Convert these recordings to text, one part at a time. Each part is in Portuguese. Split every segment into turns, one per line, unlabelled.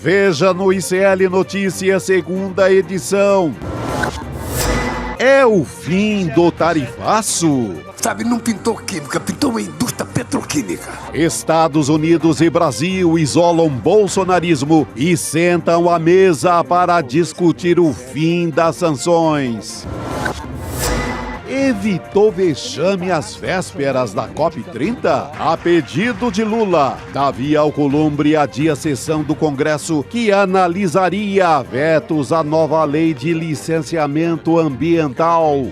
Veja no ICL Notícias, segunda edição. É o fim do tarifaço?
Sabe, não pintou química, pintou uma indústria petroquímica.
Estados Unidos e Brasil isolam bolsonarismo e sentam à mesa para discutir o fim das sanções. Evitou vexame às vésperas da COP30? A pedido de Lula, Davi Alcolumbre adia a sessão do Congresso que analisaria vetos à nova lei de licenciamento ambiental.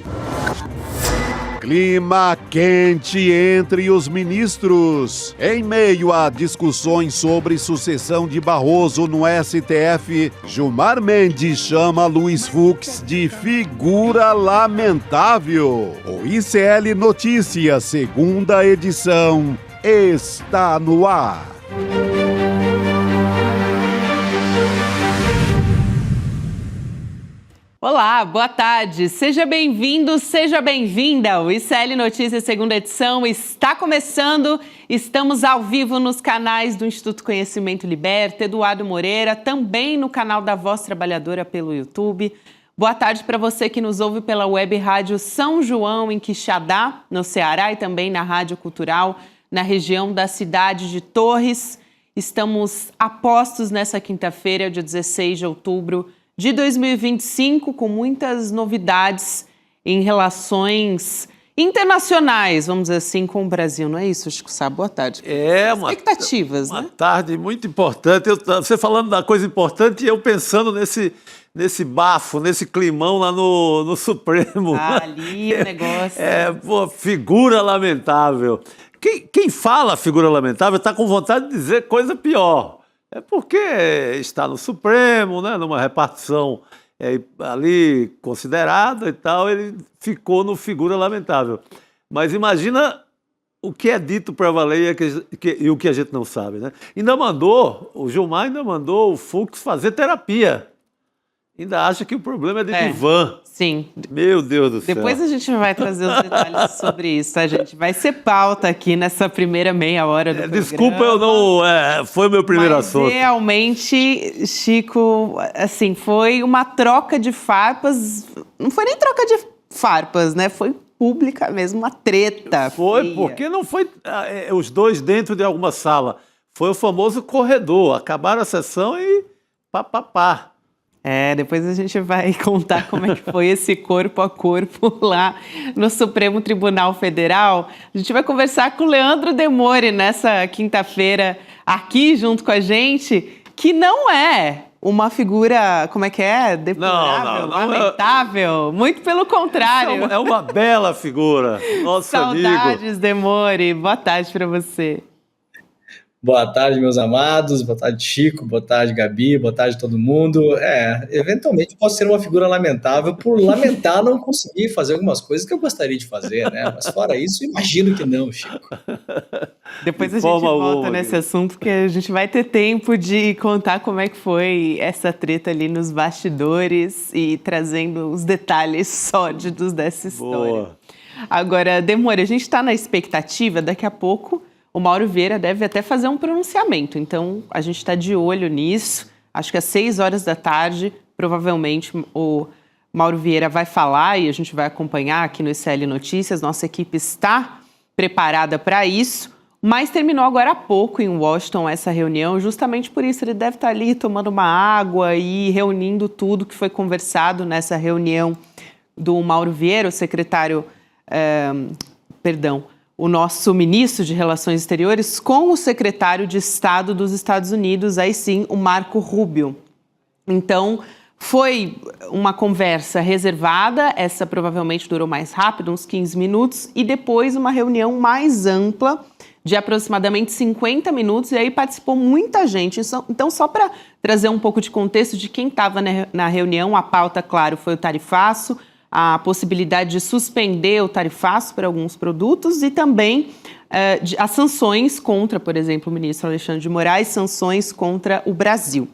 Clima quente entre os ministros. Em meio a discussões sobre sucessão de Barroso no STF, Gilmar Mendes chama Luiz Fux de figura lamentável. O ICL Notícias, segunda edição, está no ar.
Olá, boa tarde. Seja bem-vindo, seja bem-vinda. O ICL Notícias, segunda edição, está começando. Estamos ao vivo nos canais do Instituto Conhecimento Liberta, Eduardo Moreira, também no canal da Voz Trabalhadora pelo YouTube. Boa tarde para você que nos ouve pela web rádio São João, em Quixadá, no Ceará, e também na Rádio Cultural, na região da cidade de Torres. Estamos a postos nessa quinta-feira, dia 16 de outubro, de 2025, com muitas novidades em relações internacionais, vamos dizer assim, com o Brasil. Não é isso, Chico Sá? Boa tarde. Expectativas,
uma
né?
tarde muito importante. Você falando da coisa importante e eu pensando nesse bafo, nesse climão lá no Supremo.
Ali o negócio.
Figura lamentável. Quem fala figura lamentável está com vontade de dizer coisa pior. É porque está no Supremo, né, numa repartição ali considerada e tal, ele ficou no figura lamentável. Mas imagina o que é dito para valer e o que a gente não sabe, né? O Gilmar ainda mandou o Fux fazer terapia. Ainda acha que o problema é de divã.
Sim.
Meu Deus do céu.
Depois a gente vai trazer os detalhes sobre isso, tá, gente? Vai ser pauta aqui nessa primeira meia hora do programa.
Desculpa, eu não... foi o meu primeiro assunto.
Realmente, Chico, assim, foi uma troca de farpas. Não foi nem troca de farpas, né? Foi pública mesmo, uma treta.
Foi,
feia.
porque não foi os dois dentro de alguma sala. Foi o famoso corredor. Acabaram a sessão e pá.
Depois a gente vai contar como é que foi esse corpo a corpo lá no Supremo Tribunal Federal. A gente vai conversar com o Leandro Demore nessa quinta-feira aqui junto com a gente, que não é uma figura, deplorável,
não,
lamentável, muito pelo contrário.
É uma bela figura, nosso
Saudades,
amigo.
Demore, boa tarde para você.
Boa tarde, meus amados, boa tarde, Chico, boa tarde, Gabi, boa tarde, todo mundo. Eventualmente posso ser uma figura lamentável por lamentar não conseguir fazer algumas coisas que eu gostaria de fazer, né? Mas fora isso, imagino que não, Chico.
Depois a gente volta nesse assunto, porque a gente vai ter tempo de contar como é que foi essa treta ali nos bastidores e trazendo os detalhes sórdidos dessa história.
Boa.
Agora, Demore, a gente está na expectativa, daqui a pouco o Mauro Vieira deve até fazer um pronunciamento, então a gente está de olho nisso. Acho que às 6 horas da tarde, provavelmente o Mauro Vieira vai falar e a gente vai acompanhar aqui no ICL Notícias. Nossa equipe está preparada para isso, mas terminou agora há pouco em Washington essa reunião. Justamente por isso ele deve estar ali tomando uma água e reunindo tudo que foi conversado nessa reunião do Mauro Vieira, o secretário, o nosso ministro de Relações Exteriores, com o secretário de Estado dos Estados Unidos, aí sim, o Marco Rubio. Então, foi uma conversa reservada, essa provavelmente durou mais rápido, uns 15 minutos, e depois uma reunião mais ampla, de aproximadamente 50 minutos, e aí participou muita gente. Então, só para trazer um pouco de contexto de quem estava na reunião, a pauta, claro, foi o tarifaço, a possibilidade de suspender o tarifaço para alguns produtos e também as sanções contra, por exemplo, o ministro Alexandre de Moraes, sanções contra o Brasil.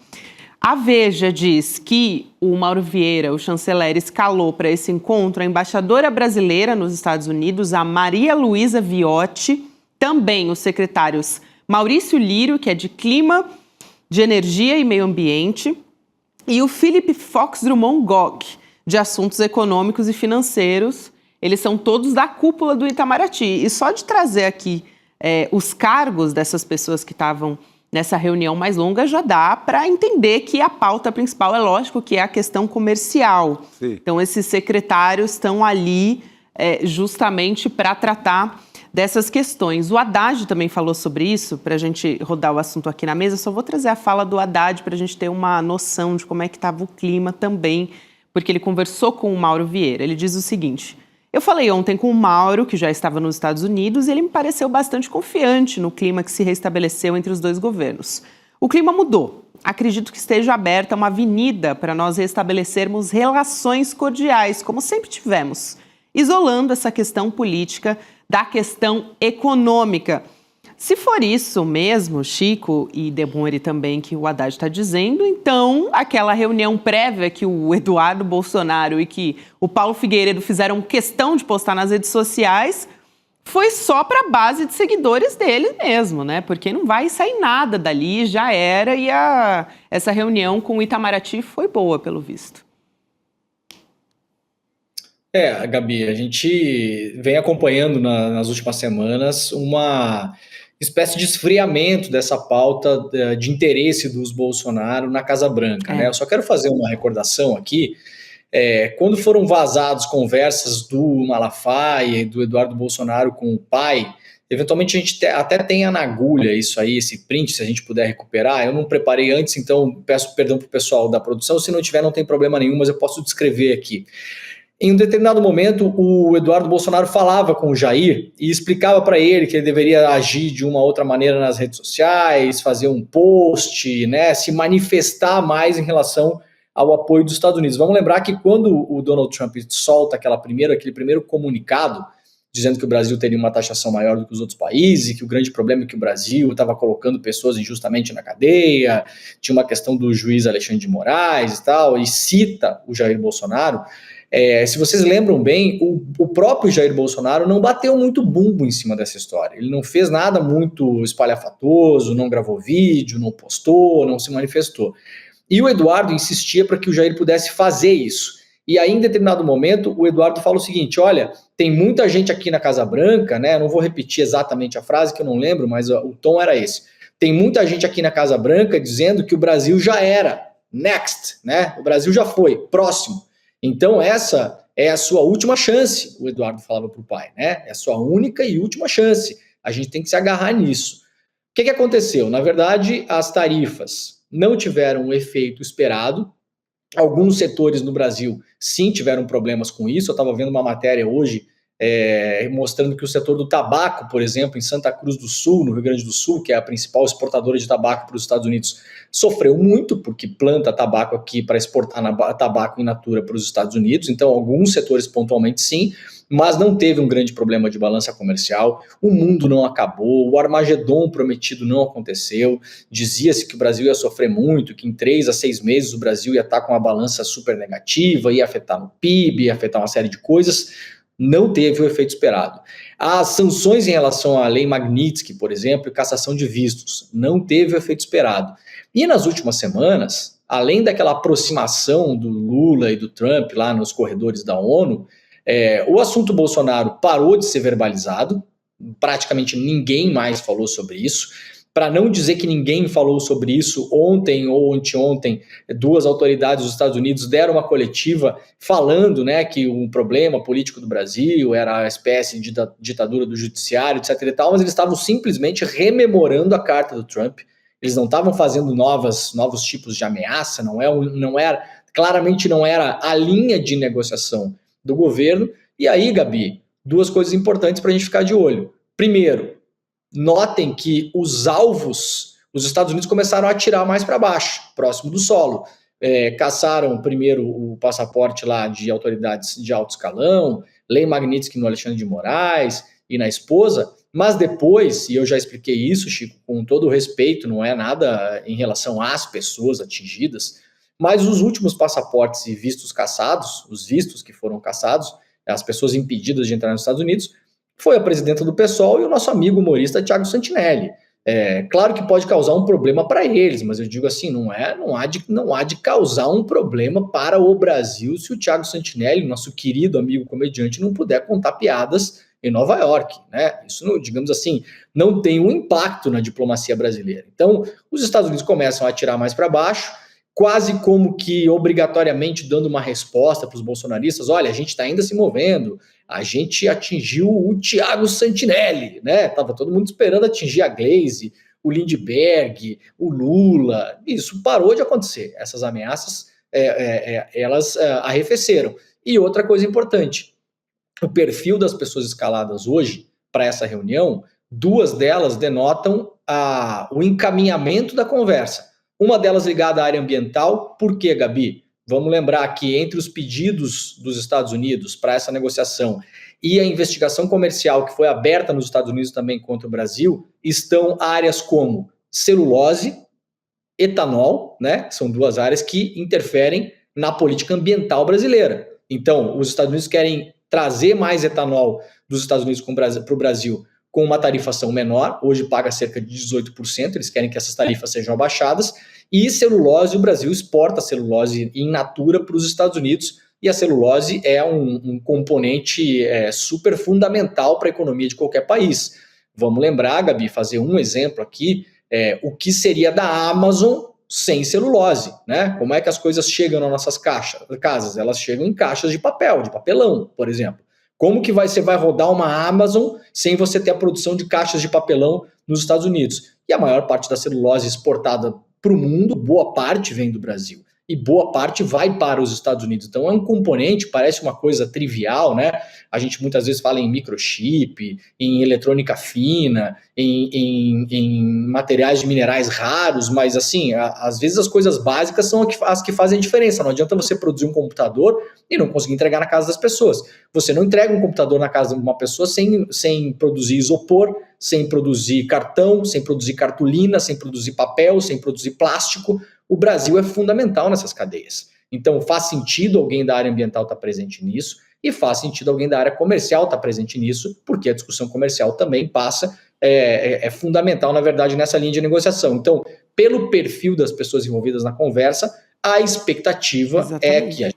A Veja diz que o Mauro Vieira, o chanceler, escalou para esse encontro a embaixadora brasileira nos Estados Unidos, a Maria Luísa Viotti, também os secretários Maurício Lírio, que é de Clima, de Energia e Meio Ambiente, e o Philip Fox Drummond Gog, de Assuntos Econômicos e Financeiros. Eles são todos da cúpula do Itamaraty. E só de trazer aqui os cargos dessas pessoas que estavam nessa reunião mais longa, já dá para entender que a pauta principal, é lógico, que é a questão comercial. Sim. Então, esses secretários estão ali justamente para tratar dessas questões. O Haddad também falou sobre isso, para a gente rodar o assunto aqui na mesa. Só vou trazer a fala do Haddad para a gente ter uma noção de como é que estava o clima também, porque ele conversou com o Mauro Vieira. Ele diz o seguinte: eu falei ontem com o Mauro, que já estava nos Estados Unidos, e ele me pareceu bastante confiante no clima que se restabeleceu entre os dois governos. O clima mudou. Acredito que esteja aberta uma avenida para nós restabelecermos relações cordiais, como sempre tivemos, isolando essa questão política da questão econômica. Se for isso mesmo, Chico e Demore também, que o Haddad está dizendo, então aquela reunião prévia que o Eduardo Bolsonaro e que o Paulo Figueiredo fizeram questão de postar nas redes sociais foi só para a base de seguidores dele mesmo, né? Porque não vai sair nada dali, já era, e essa reunião com o Itamaraty foi boa, pelo visto.
Gabi, a gente vem acompanhando nas últimas semanas uma espécie de esfriamento dessa pauta de interesse dos Bolsonaro na Casa Branca, né? Eu só quero fazer uma recordação aqui. Quando foram vazadas conversas do Malafaia e do Eduardo Bolsonaro com o pai, eventualmente a gente até tem na agulha isso aí, esse print, se a gente puder recuperar. Eu não preparei antes, então peço perdão para o pessoal da produção. Se não tiver, não tem problema nenhum, mas eu posso descrever aqui. Em um determinado momento, o Eduardo Bolsonaro falava com o Jair e explicava para ele que ele deveria agir de uma outra maneira nas redes sociais, fazer um post, né, se manifestar mais em relação ao apoio dos Estados Unidos. Vamos lembrar que quando o Donald Trump solta aquele primeiro comunicado, dizendo que o Brasil teria uma taxação maior do que os outros países, que o grande problema é que o Brasil estava colocando pessoas injustamente na cadeia, tinha uma questão do juiz Alexandre de Moraes e tal, e cita o Jair Bolsonaro. Se vocês lembram bem, o próprio Jair Bolsonaro não bateu muito bumbo em cima dessa história. Ele não fez nada muito espalhafatoso, não gravou vídeo, não postou, não se manifestou. E o Eduardo insistia para que o Jair pudesse fazer isso. E aí, em determinado momento, o Eduardo fala o seguinte: olha, tem muita gente aqui na Casa Branca, né? Eu não vou repetir exatamente a frase, que eu não lembro, mas o tom era esse. Tem muita gente aqui na Casa Branca dizendo que o Brasil já era, next, né? O Brasil já foi, próximo. Então essa é a sua última chance, o Eduardo falava para o pai, né? É a sua única e última chance. A gente tem que se agarrar nisso. O que aconteceu? Na verdade, as tarifas não tiveram o efeito esperado. Alguns setores no Brasil, sim, tiveram problemas com isso. Eu estava vendo uma matéria hoje mostrando que o setor do tabaco, por exemplo, em Santa Cruz do Sul, no Rio Grande do Sul, que é a principal exportadora de tabaco para os Estados Unidos, sofreu muito, porque planta tabaco aqui para exportar tabaco in natura para os Estados Unidos. Então, alguns setores pontualmente sim, mas não teve um grande problema de balança comercial. O mundo não acabou, o Armagedon prometido não aconteceu. Dizia-se que o Brasil ia sofrer muito, que em 3 a 6 meses o Brasil ia estar com uma balança super negativa, ia afetar no PIB, ia afetar uma série de coisas. Não teve o efeito esperado. As sanções em relação à lei Magnitsky, por exemplo, e cassação de vistos, não teve o efeito esperado. E nas últimas semanas, além daquela aproximação do Lula e do Trump lá nos corredores da ONU, o assunto Bolsonaro parou de ser verbalizado, praticamente ninguém mais falou sobre isso. Para não dizer que ninguém falou sobre isso, ontem ou anteontem, 2 autoridades dos Estados Unidos deram uma coletiva falando, né, que o problema político do Brasil era a espécie de ditadura do judiciário, etc. e tal, mas eles estavam simplesmente rememorando a carta do Trump. Eles não estavam fazendo novos tipos de ameaça, claramente não era a linha de negociação do governo. E aí, Gabi, 2 coisas importantes para a gente ficar de olho. Primeiro, notem que os alvos, os Estados Unidos começaram a atirar mais para baixo, próximo do solo. Caçaram primeiro o passaporte lá de autoridades de alto escalão, lei Magnitsky no Alexandre de Moraes e na esposa, mas depois, e eu já expliquei isso, Chico, com todo o respeito, não é nada em relação às pessoas atingidas, mas os últimos passaportes e vistos caçados, os vistos que foram caçados, as pessoas impedidas de entrar nos Estados Unidos, foi a presidenta do PSOL e o nosso amigo humorista Thiago Santinelli. Claro que pode causar um problema para eles, mas eu digo assim, não há de causar um problema para o Brasil se o Thiago Santinelli, nosso querido amigo comediante, não puder contar piadas em Nova York, né? Isso, digamos assim, não tem um impacto na diplomacia brasileira. Então, os Estados Unidos começam a atirar mais para baixo, quase como que obrigatoriamente dando uma resposta para os bolsonaristas: olha, a gente está ainda se movendo, a gente atingiu o Thiago Santinelli, né? Tava todo mundo esperando atingir a Gleisi, o Lindbergh, o Lula. Isso parou de acontecer. Essas ameaças, elas arrefeceram. E outra coisa importante, o perfil das pessoas escaladas hoje para essa reunião, 2 delas denotam o encaminhamento da conversa. Uma delas ligada à área ambiental. Por quê, Gabi? Vamos lembrar que entre os pedidos dos Estados Unidos para essa negociação e a investigação comercial que foi aberta nos Estados Unidos também contra o Brasil, estão áreas como celulose, etanol, né? São 2 áreas que interferem na política ambiental brasileira. Então, os Estados Unidos querem trazer mais etanol dos Estados Unidos para o Brasil com uma tarifação menor, hoje paga cerca de 18%, eles querem que essas tarifas sejam abaixadas, e celulose, o Brasil exporta celulose in natura para os Estados Unidos, e a celulose é um componente super fundamental para a economia de qualquer país. Vamos lembrar, Gabi, fazer um exemplo aqui, o que seria da Amazon sem celulose, né? Como é que as coisas chegam nas nossas casas? Elas chegam em caixas de papel, de papelão, por exemplo. Como que você vai rodar uma Amazon sem você ter a produção de caixas de papelão nos Estados Unidos? E a maior parte da celulose exportada para o mundo, boa parte vem do Brasil. E boa parte vai para os Estados Unidos. Então é um componente, parece uma coisa trivial, né? A gente muitas vezes fala em microchip, em eletrônica fina, em materiais de minerais raros, mas assim, às vezes as coisas básicas são as que fazem a diferença. Não adianta você produzir um computador e não conseguir entregar na casa das pessoas. Você não entrega um computador na casa de uma pessoa sem produzir isopor, sem produzir cartão, sem produzir cartolina, sem produzir papel, sem produzir plástico. O Brasil é fundamental nessas cadeias. Então faz sentido alguém da área ambiental estar presente nisso e faz sentido alguém da área comercial estar presente nisso, porque a discussão comercial também passa, é fundamental, na verdade, nessa linha de negociação. Então, pelo perfil das pessoas envolvidas na conversa, a expectativa
Exatamente.
é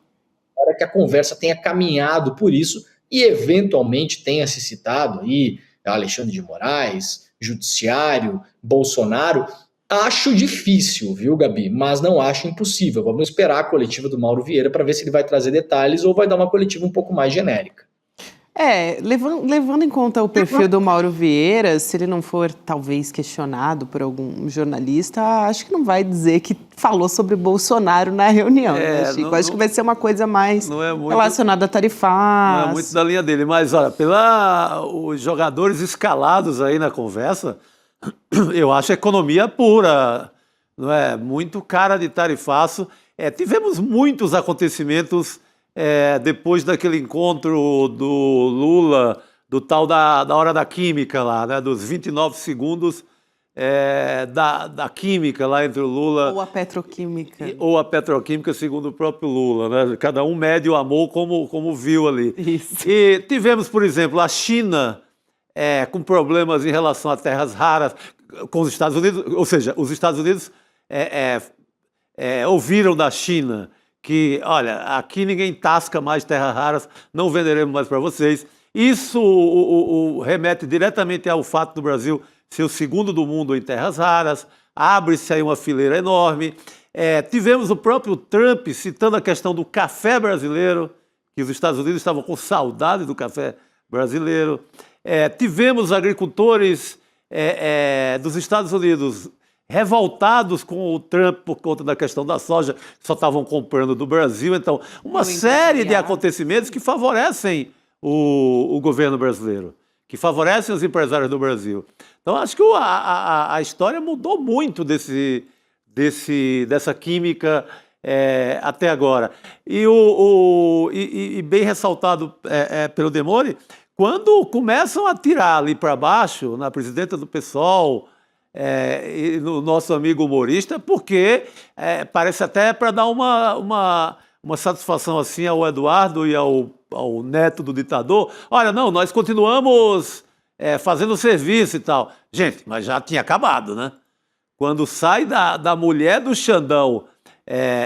que a conversa tenha caminhado por isso e eventualmente tenha se citado aí Alexandre de Moraes, Judiciário, Bolsonaro. Acho difícil, viu, Gabi? Mas não acho impossível. Vamos esperar a coletiva do Mauro Vieira para ver se ele vai trazer detalhes ou vai dar uma coletiva um pouco mais genérica.
Levando em conta o perfil do Mauro Vieira, se ele não for talvez questionado por algum jornalista, acho que não vai dizer que falou sobre Bolsonaro na reunião, né, Chico? Acho que vai ser uma coisa mais relacionada a tarifas.
Não é muito da linha dele, mas olha, os jogadores escalados aí na conversa, eu acho economia pura, não é? Muito cara de tarifaço. Tivemos muitos acontecimentos depois daquele encontro do Lula, do tal da hora da química lá, né? Dos 29 segundos da química lá entre o Lula...
Ou a petroquímica.
Ou a petroquímica, segundo o próprio Lula, né? Cada um mede o amor como viu ali.
Isso.
E tivemos, por exemplo, a China... com problemas em relação a terras raras com os Estados Unidos, ou seja, os Estados Unidos ouviram da China que, olha, aqui ninguém tasca mais terras raras, não venderemos mais para vocês. Isso remete diretamente ao fato do Brasil ser o segundo do mundo em terras raras, abre-se aí uma fileira enorme. Tivemos o próprio Trump citando a questão do café brasileiro, que os Estados Unidos estavam com saudade do café brasileiro. Tivemos agricultores dos Estados Unidos revoltados com o Trump por conta da questão da soja, que só estavam comprando do Brasil. Então, uma série de acontecimentos que favorecem o governo brasileiro, que favorecem os empresários do Brasil. Então, acho que a história mudou muito dessa química até agora. E bem ressaltado pelo Demore, quando começam a tirar ali para baixo, na presidenta do PSOL, e no nosso amigo humorista, porque parece até para dar uma satisfação assim ao Eduardo e ao neto do ditador. Olha, não, nós continuamos fazendo serviço e tal. Gente, mas já tinha acabado, né? Quando sai da mulher do Xandão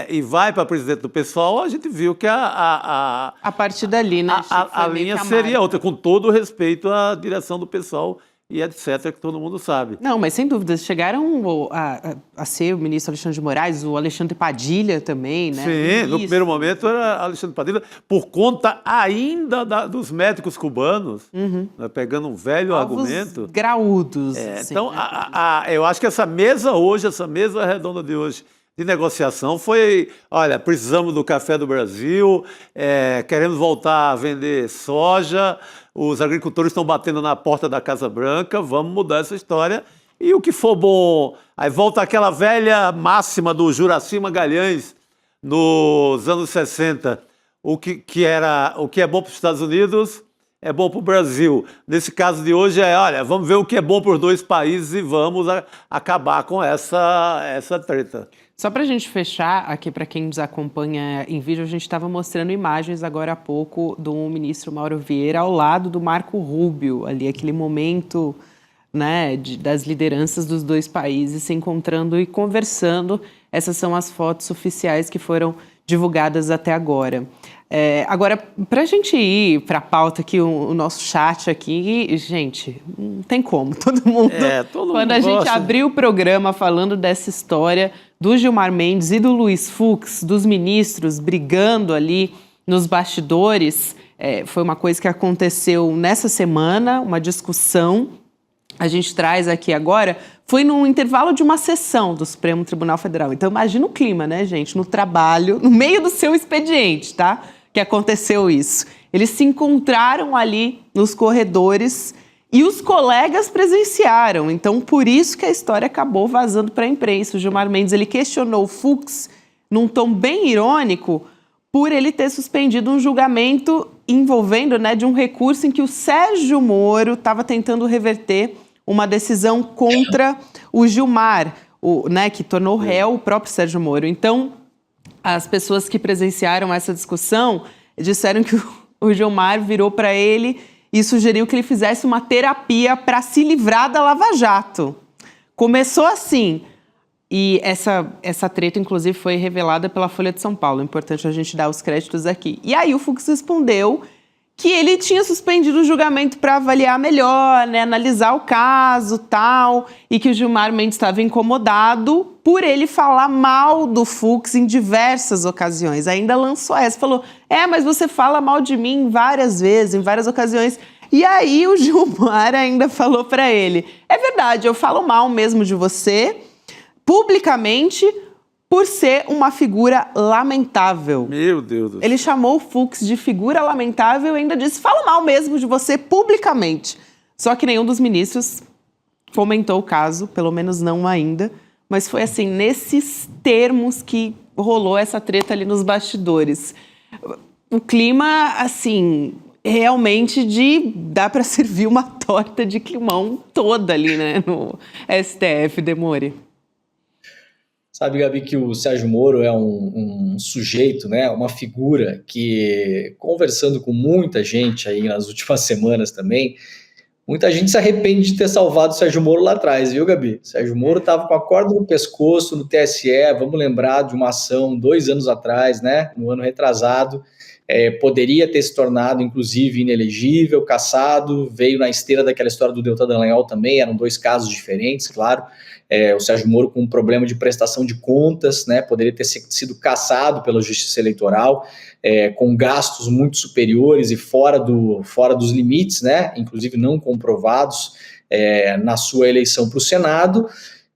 e vai para presidente do PSOL, a gente viu que
A partir dali, né, Chico,
a
foi meio
linha
que a
seria
marca.
outra, com todo o respeito à direção do PSOL e etc., que todo mundo sabe.
Não, mas sem dúvida, chegaram a ser o ministro Alexandre de Moraes, o Alexandre Padilha também, né?
Sim, no
Isso.
primeiro momento era Alexandre Padilha, por conta ainda dos médicos cubanos, né, pegando um velho
Alvos
argumento.
graúdos. assim,
Então,
né?
eu acho que essa mesa redonda de hoje, de negociação, foi, olha, precisamos do café do Brasil, queremos voltar a vender soja, os agricultores estão batendo na porta da Casa Branca, vamos mudar essa história. E o que for bom, aí volta aquela velha máxima do Juracy Magalhães, nos anos 60, o que é bom para os Estados Unidos é bom para o Brasil. Nesse caso de hoje olha, vamos ver o que é bom para os dois países e vamos acabar com essa treta.
Só para a gente fechar, aqui para quem nos acompanha em vídeo, a gente estava mostrando imagens agora há pouco do ministro Mauro Vieira ao lado do Marco Rubio, ali aquele momento, né, das lideranças dos dois países se encontrando e conversando. Essas são as fotos oficiais que foram divulgadas até agora. Agora, para a gente ir para a pauta aqui, o nosso chat aqui, gente, não tem como, todo mundo quando a gente abriu o programa falando dessa história do Gilmar Mendes e do Luiz Fux, dos ministros brigando ali nos bastidores, foi uma coisa que aconteceu nessa semana, uma discussão. A gente traz aqui agora, foi no intervalo de uma sessão do Supremo Tribunal Federal. Então, imagina o clima, né, gente? No trabalho, no meio do seu expediente, tá? Que aconteceu isso. Eles se encontraram ali nos corredores e os colegas presenciaram. Então, por isso que a história acabou vazando para a imprensa. O Gilmar Mendes, ele questionou o Fux, num tom bem irônico, por ele ter suspendido um julgamento envolvendo, né, de um recurso em que o Sérgio Moro estava tentando reverter uma decisão contra o Gilmar, né, que tornou réu o próprio Sérgio Moro. Então, as pessoas que presenciaram essa discussão disseram que o Gilmar virou para ele e sugeriu que ele fizesse uma terapia para se livrar da Lava Jato. Começou assim. E essa treta, inclusive, foi revelada pela Folha de São Paulo. É importante a gente dar os créditos aqui. E aí o Fux respondeu que ele tinha suspendido o julgamento para avaliar melhor, né, analisar o caso, tal, e que o Gilmar Mendes estava incomodado por ele falar mal do Fux em diversas ocasiões. Ainda lançou essa, falou, mas você fala mal de mim várias vezes, em várias ocasiões. E aí o Gilmar ainda falou para ele, é verdade, eu falo mal mesmo de você, publicamente, por ser uma figura lamentável.
Meu Deus do céu.
Ele chamou o Fux de figura lamentável e ainda disse, falo mal mesmo de você publicamente. Só que nenhum dos ministros fomentou o caso, pelo menos não ainda. Mas foi assim, nesses termos que rolou essa treta ali nos bastidores. O clima, assim, realmente dá para servir uma torta de climão toda ali, né, no STF, Demore.
Sabe, Gabi, que o Sérgio Moro é um sujeito, né, uma figura que, conversando com muita gente aí nas últimas semanas também, muita gente se arrepende de ter salvado o Sérgio Moro lá atrás, viu, Gabi? O Sérgio Moro estava com a corda no pescoço no TSE, vamos lembrar de uma ação 2 anos atrás, né, no ano retrasado, poderia ter se tornado, inclusive, inelegível, cassado, veio na esteira daquela história do Deltan Dallagnol também, eram 2 casos diferentes, claro. O Sérgio Moro com um problema de prestação de contas, né, poderia ter sido cassado pela Justiça Eleitoral, com gastos muito superiores e fora dos limites, né, inclusive não comprovados na sua eleição para o Senado.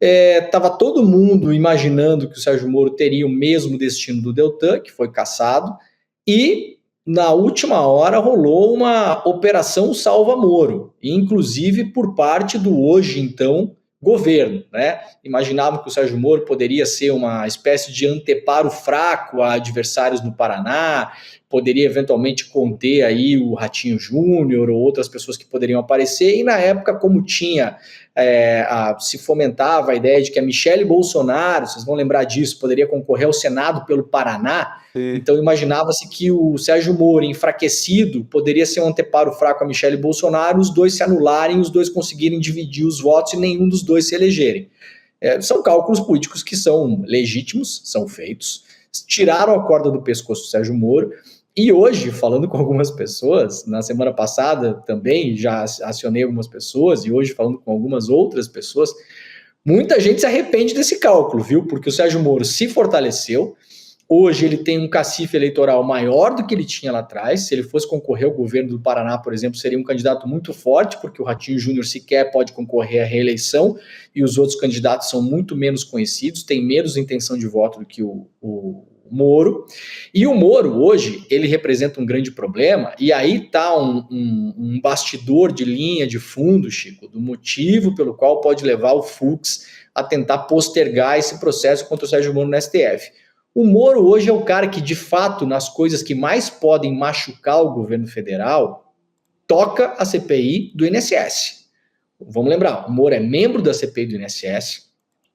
Estava todo mundo imaginando que o Sérgio Moro teria o mesmo destino do Deltan, que foi cassado, e na última hora rolou uma operação Salva Moro, inclusive por parte do hoje, então, governo, né? Imaginavam que o Sérgio Moro poderia ser uma espécie de anteparo fraco a adversários no Paraná, poderia eventualmente conter aí o Ratinho Júnior ou outras pessoas que poderiam aparecer, e na época, como tinha, se fomentava a ideia de que a Michele Bolsonaro, vocês vão lembrar disso, poderia concorrer ao Senado pelo Paraná. Sim. Então imaginava-se que o Sérgio Moro, enfraquecido, poderia ser um anteparo fraco a Michele Bolsonaro, os dois se anularem, os dois conseguirem dividir os votos e nenhum dos dois se elegerem. São cálculos políticos que são legítimos, são feitos, tiraram a corda do pescoço do Sérgio Moro. E hoje, falando com algumas pessoas, na semana passada também já acionei algumas pessoas, e hoje falando com algumas outras pessoas, muita gente se arrepende desse cálculo, viu? Porque o Sérgio Moro se fortaleceu, hoje ele tem um cacife eleitoral maior do que ele tinha lá atrás. Se ele fosse concorrer ao governo do Paraná, por exemplo, seria um candidato muito forte, porque o Ratinho Júnior sequer pode concorrer à reeleição, e os outros candidatos são muito menos conhecidos, têm menos intenção de voto do que o Moro. E o Moro, hoje, ele representa um grande problema, e aí está um bastidor de linha de fundo, Chico, do motivo pelo qual pode levar o Fux a tentar postergar esse processo contra o Sérgio Moro no STF. O Moro hoje é o cara que, de fato, nas coisas que mais podem machucar o governo federal, toca a CPI do INSS. Vamos lembrar, o Moro é membro da CPI do INSS,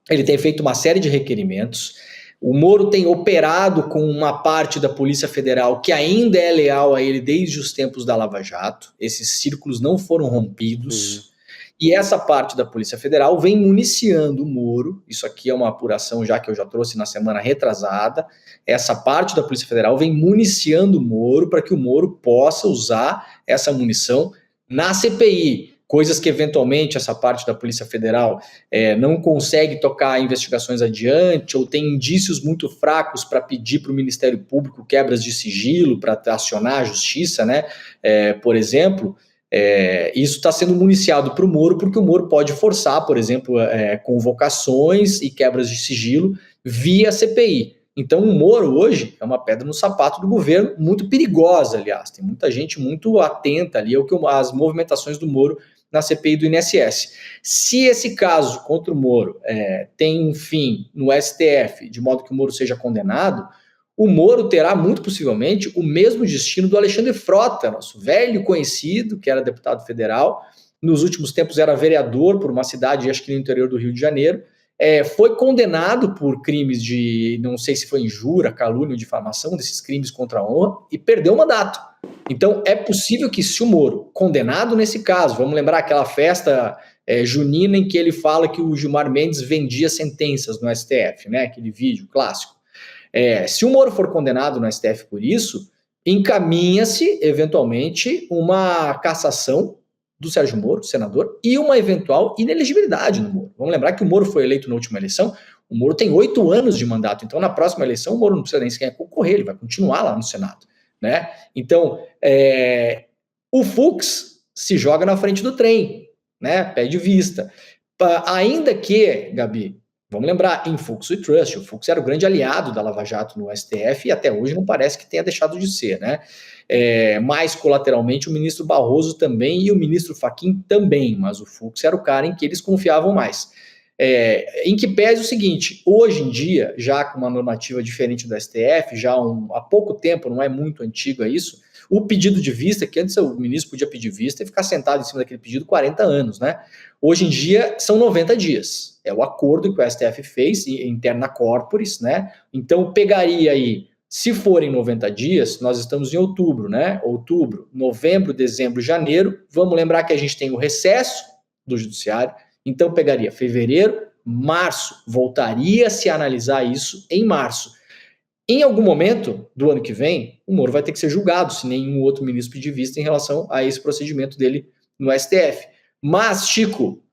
ele tem feito uma série de requerimentos. O Moro tem operado com uma parte da Polícia Federal que ainda é leal a ele desde os tempos da Lava Jato. Esses círculos não foram rompidos. E essa parte da Polícia Federal vem municiando o Moro. Isso aqui é uma apuração já que eu já trouxe na semana retrasada. Essa parte da Polícia Federal vem municiando o Moro para que o Moro possa usar essa munição na CPI. Coisas que eventualmente essa parte da Polícia Federal não consegue tocar investigações adiante, ou tem indícios muito fracos para pedir para o Ministério Público quebras de sigilo, para acionar a justiça, né? Por exemplo, isso está sendo municiado para o Moro, porque o Moro pode forçar, por exemplo, convocações e quebras de sigilo via CPI. Então o Moro hoje é uma pedra no sapato do governo, muito perigosa, aliás. Tem muita gente muito atenta ali às movimentações do Moro na CPI do INSS. Se esse caso contra o Moro tem um fim no STF, de modo que o Moro seja condenado, o Moro terá muito possivelmente o mesmo destino do Alexandre Frota, nosso velho conhecido, que era deputado federal, nos últimos tempos era vereador por uma cidade, acho que no interior do Rio de Janeiro, foi condenado por crimes de, não sei se foi injúria, calúnia ou difamação, desses crimes contra a honra, e perdeu o mandato. Então é possível que, se o Moro, condenado nesse caso, vamos lembrar aquela festa junina em que ele fala que o Gilmar Mendes vendia sentenças no STF, né? Aquele vídeo clássico. Se o Moro for condenado no STF por isso, encaminha-se eventualmente uma cassação do Sérgio Moro, senador, e uma eventual inelegibilidade no Moro. Vamos lembrar que o Moro foi eleito na última eleição, o Moro tem 8 anos de mandato, então na próxima eleição o Moro não precisa nem sequer concorrer, ele vai continuar lá no Senado, né? Então, o Fux se joga na frente do trem, né? Pede vista. Ainda que, Gabi, vamos lembrar, em Fux e Trust, o Fux era o grande aliado da Lava Jato no STF e até hoje não parece que tenha deixado de ser, né? Mais colateralmente o ministro Barroso também e o ministro Fachin também, mas o Fux era o cara em que eles confiavam mais. Em que pese o seguinte, hoje em dia, já com uma normativa diferente do STF, já há pouco tempo, não é muito antigo isso, o pedido de vista, que antes o ministro podia pedir vista e ficar sentado em cima daquele pedido 40 anos, né? Hoje em dia são 90 dias. É o acordo que o STF fez, interna corporis, né? Então pegaria aí, se forem 90 dias, nós estamos em outubro, né? Outubro, novembro, dezembro, janeiro. Vamos lembrar que a gente tem o recesso do judiciário, então pegaria fevereiro, março, voltaria a se analisar isso em março. Em algum momento do ano que vem, o Moro vai ter que ser julgado, se nenhum outro ministro pedir vista em relação a esse procedimento dele no STF. Mas, Chico,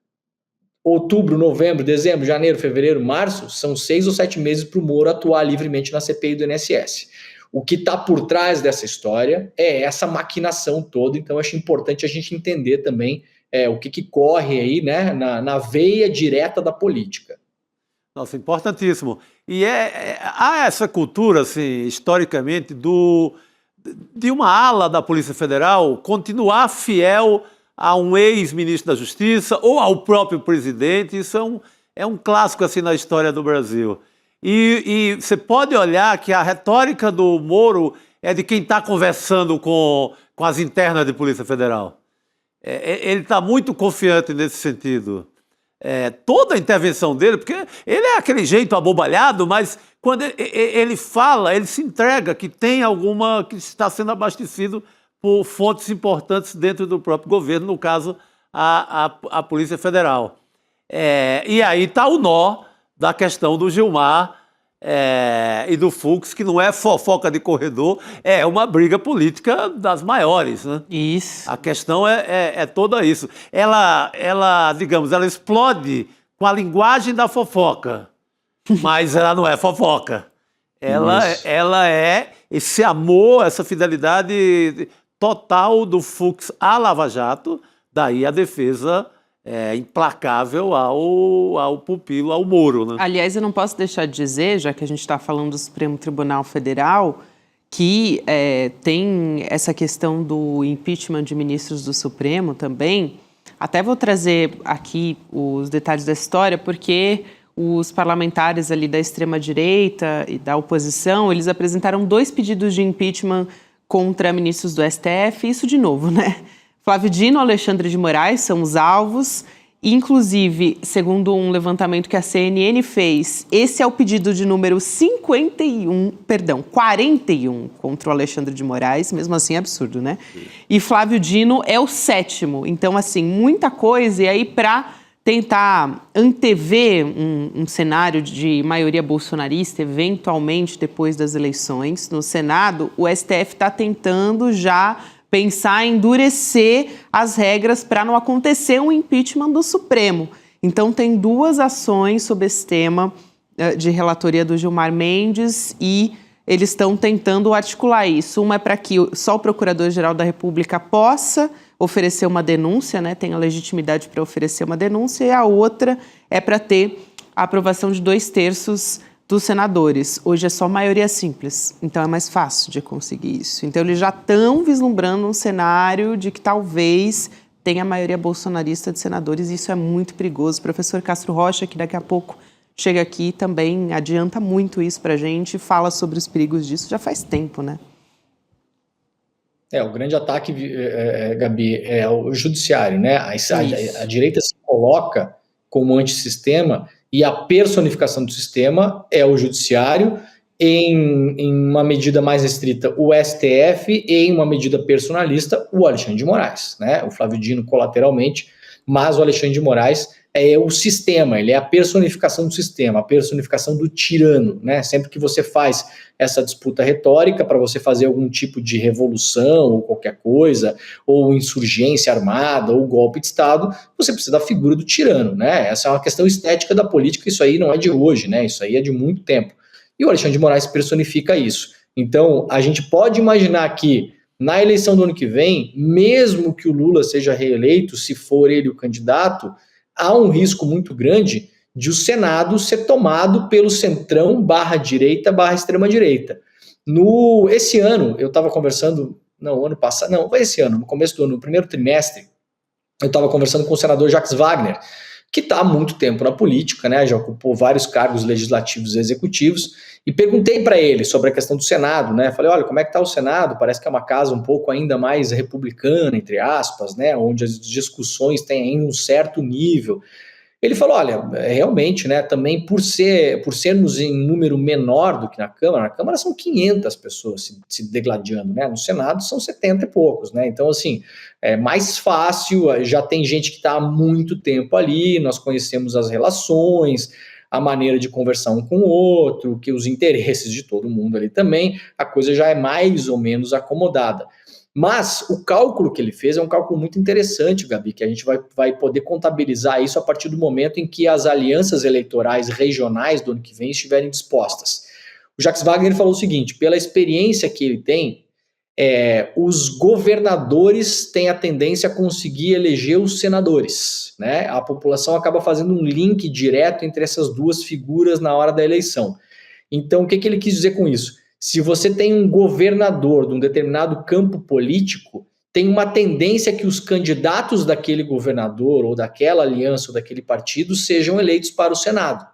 outubro, novembro, dezembro, janeiro, fevereiro, março, são 6 ou 7 meses para o Moro atuar livremente na CPI do INSS. O que está por trás dessa história é essa maquinação toda, então acho importante a gente entender também o que corre aí, né, na veia direta da política.
Nossa, importantíssimo. E há essa cultura, assim, historicamente, de uma ala da Polícia Federal continuar fiel a um ex-ministro da Justiça ou ao próprio presidente. Isso é um clássico assim, na história do Brasil. E você pode olhar que a retórica do Moro é de quem está conversando com as internas de Polícia Federal. Ele está muito confiante nesse sentido. Toda a intervenção dele, porque ele é aquele jeito abobalhado, mas quando ele fala, ele se entrega que tem alguma, que está sendo abastecido por fontes importantes dentro do próprio governo, no caso, a Polícia Federal. E aí está o nó da questão do Gilmar e do Fux, que não é fofoca de corredor, é uma briga política das maiores, né?
Isso.
A questão é toda isso. Ela, digamos, ela explode com a linguagem da fofoca, mas ela não é fofoca. Ela é esse amor, essa fidelidade total do Fux à Lava Jato, daí a defesa implacável ao pupilo, ao Moro, né?
Aliás, eu não posso deixar de dizer, já que a gente está falando do Supremo Tribunal Federal, que tem essa questão do impeachment de ministros do Supremo também. Até vou trazer aqui os detalhes da história, porque os parlamentares ali da extrema-direita e da oposição, eles apresentaram 2 pedidos de impeachment contra ministros do STF, isso de novo, né? Flávio Dino e Alexandre de Moraes são os alvos. Inclusive, segundo um levantamento que a CNN fez, esse é o pedido de número 41 contra o Alexandre de Moraes, mesmo assim é absurdo, né? E Flávio Dino é o 7º. Então, assim, muita coisa. E aí, para tentar antever um cenário de maioria bolsonarista, eventualmente depois das eleições no Senado, o STF está tentando já pensar em endurecer as regras para não acontecer um impeachment do Supremo. Então, tem 2 ações sobre esse tema de relatoria do Gilmar Mendes e eles estão tentando articular isso. Uma é para que só o Procurador-Geral da República possa oferecer uma denúncia, né, tenha legitimidade para oferecer uma denúncia, e a outra é para ter a aprovação de 2/3 dos senadores. Hoje é só maioria simples, então é mais fácil de conseguir isso. Então eles já estão vislumbrando um cenário de que talvez tenha maioria bolsonarista de senadores, e isso é muito perigoso. O professor Castro Rocha, que daqui a pouco chega aqui, também adianta muito isso para a gente, fala sobre os perigos disso já faz tempo, né?
O grande ataque, Gabi, é o judiciário, né? A direita se coloca como antissistema, e a personificação do sistema é o judiciário, em uma medida mais restrita o STF, e em uma medida personalista o Alexandre de Moraes, né? O Flávio Dino colateralmente, mas o Alexandre de Moraes é o sistema, ele é a personificação do sistema, a personificação do tirano, né? Sempre que você faz essa disputa retórica para você fazer algum tipo de revolução ou qualquer coisa, ou insurgência armada, ou golpe de Estado, você precisa da figura do tirano, né? Essa é uma questão estética da política, isso aí não é de hoje, né? Isso aí é de muito tempo. E o Alexandre de Moraes personifica isso. Então, a gente pode imaginar que na eleição do ano que vem, mesmo que o Lula seja reeleito, se for ele o candidato, há um risco muito grande de o Senado ser tomado pelo centrão /direita/extrema-direita. Esse ano, eu estava conversando, ano passado, foi esse ano, no começo do ano, no primeiro trimestre, eu estava conversando com o senador Jacques Wagner, que está há muito tempo na política, né, já ocupou vários cargos legislativos e executivos, e perguntei para ele sobre a questão do Senado, né, falei, olha, como é que está o Senado? Parece que é uma casa um pouco ainda mais republicana, entre aspas, né, onde as discussões têm ainda um certo nível. Ele falou, olha, realmente, né, também por sermos em número menor do que na Câmara são 500 pessoas se degladiando, né, no Senado são 70 e poucos, né, então assim, é mais fácil, já tem gente que está há muito tempo ali, nós conhecemos as relações, a maneira de conversar um com o outro, que os interesses de todo mundo ali também, a coisa já é mais ou menos acomodada. Mas o cálculo que ele fez é um cálculo muito interessante, Gabi, que a gente vai poder contabilizar isso a partir do momento em que as alianças eleitorais regionais do ano que vem estiverem dispostas. O Jacques Wagner falou o seguinte, pela experiência que ele tem, os governadores têm a tendência a conseguir eleger os senadores, né? A população acaba fazendo um link direto entre essas duas figuras na hora da eleição. Então, o que ele quis dizer com isso? Se você tem um governador de um determinado campo político, tem uma tendência que os candidatos daquele governador ou daquela aliança ou daquele partido sejam eleitos para o Senado.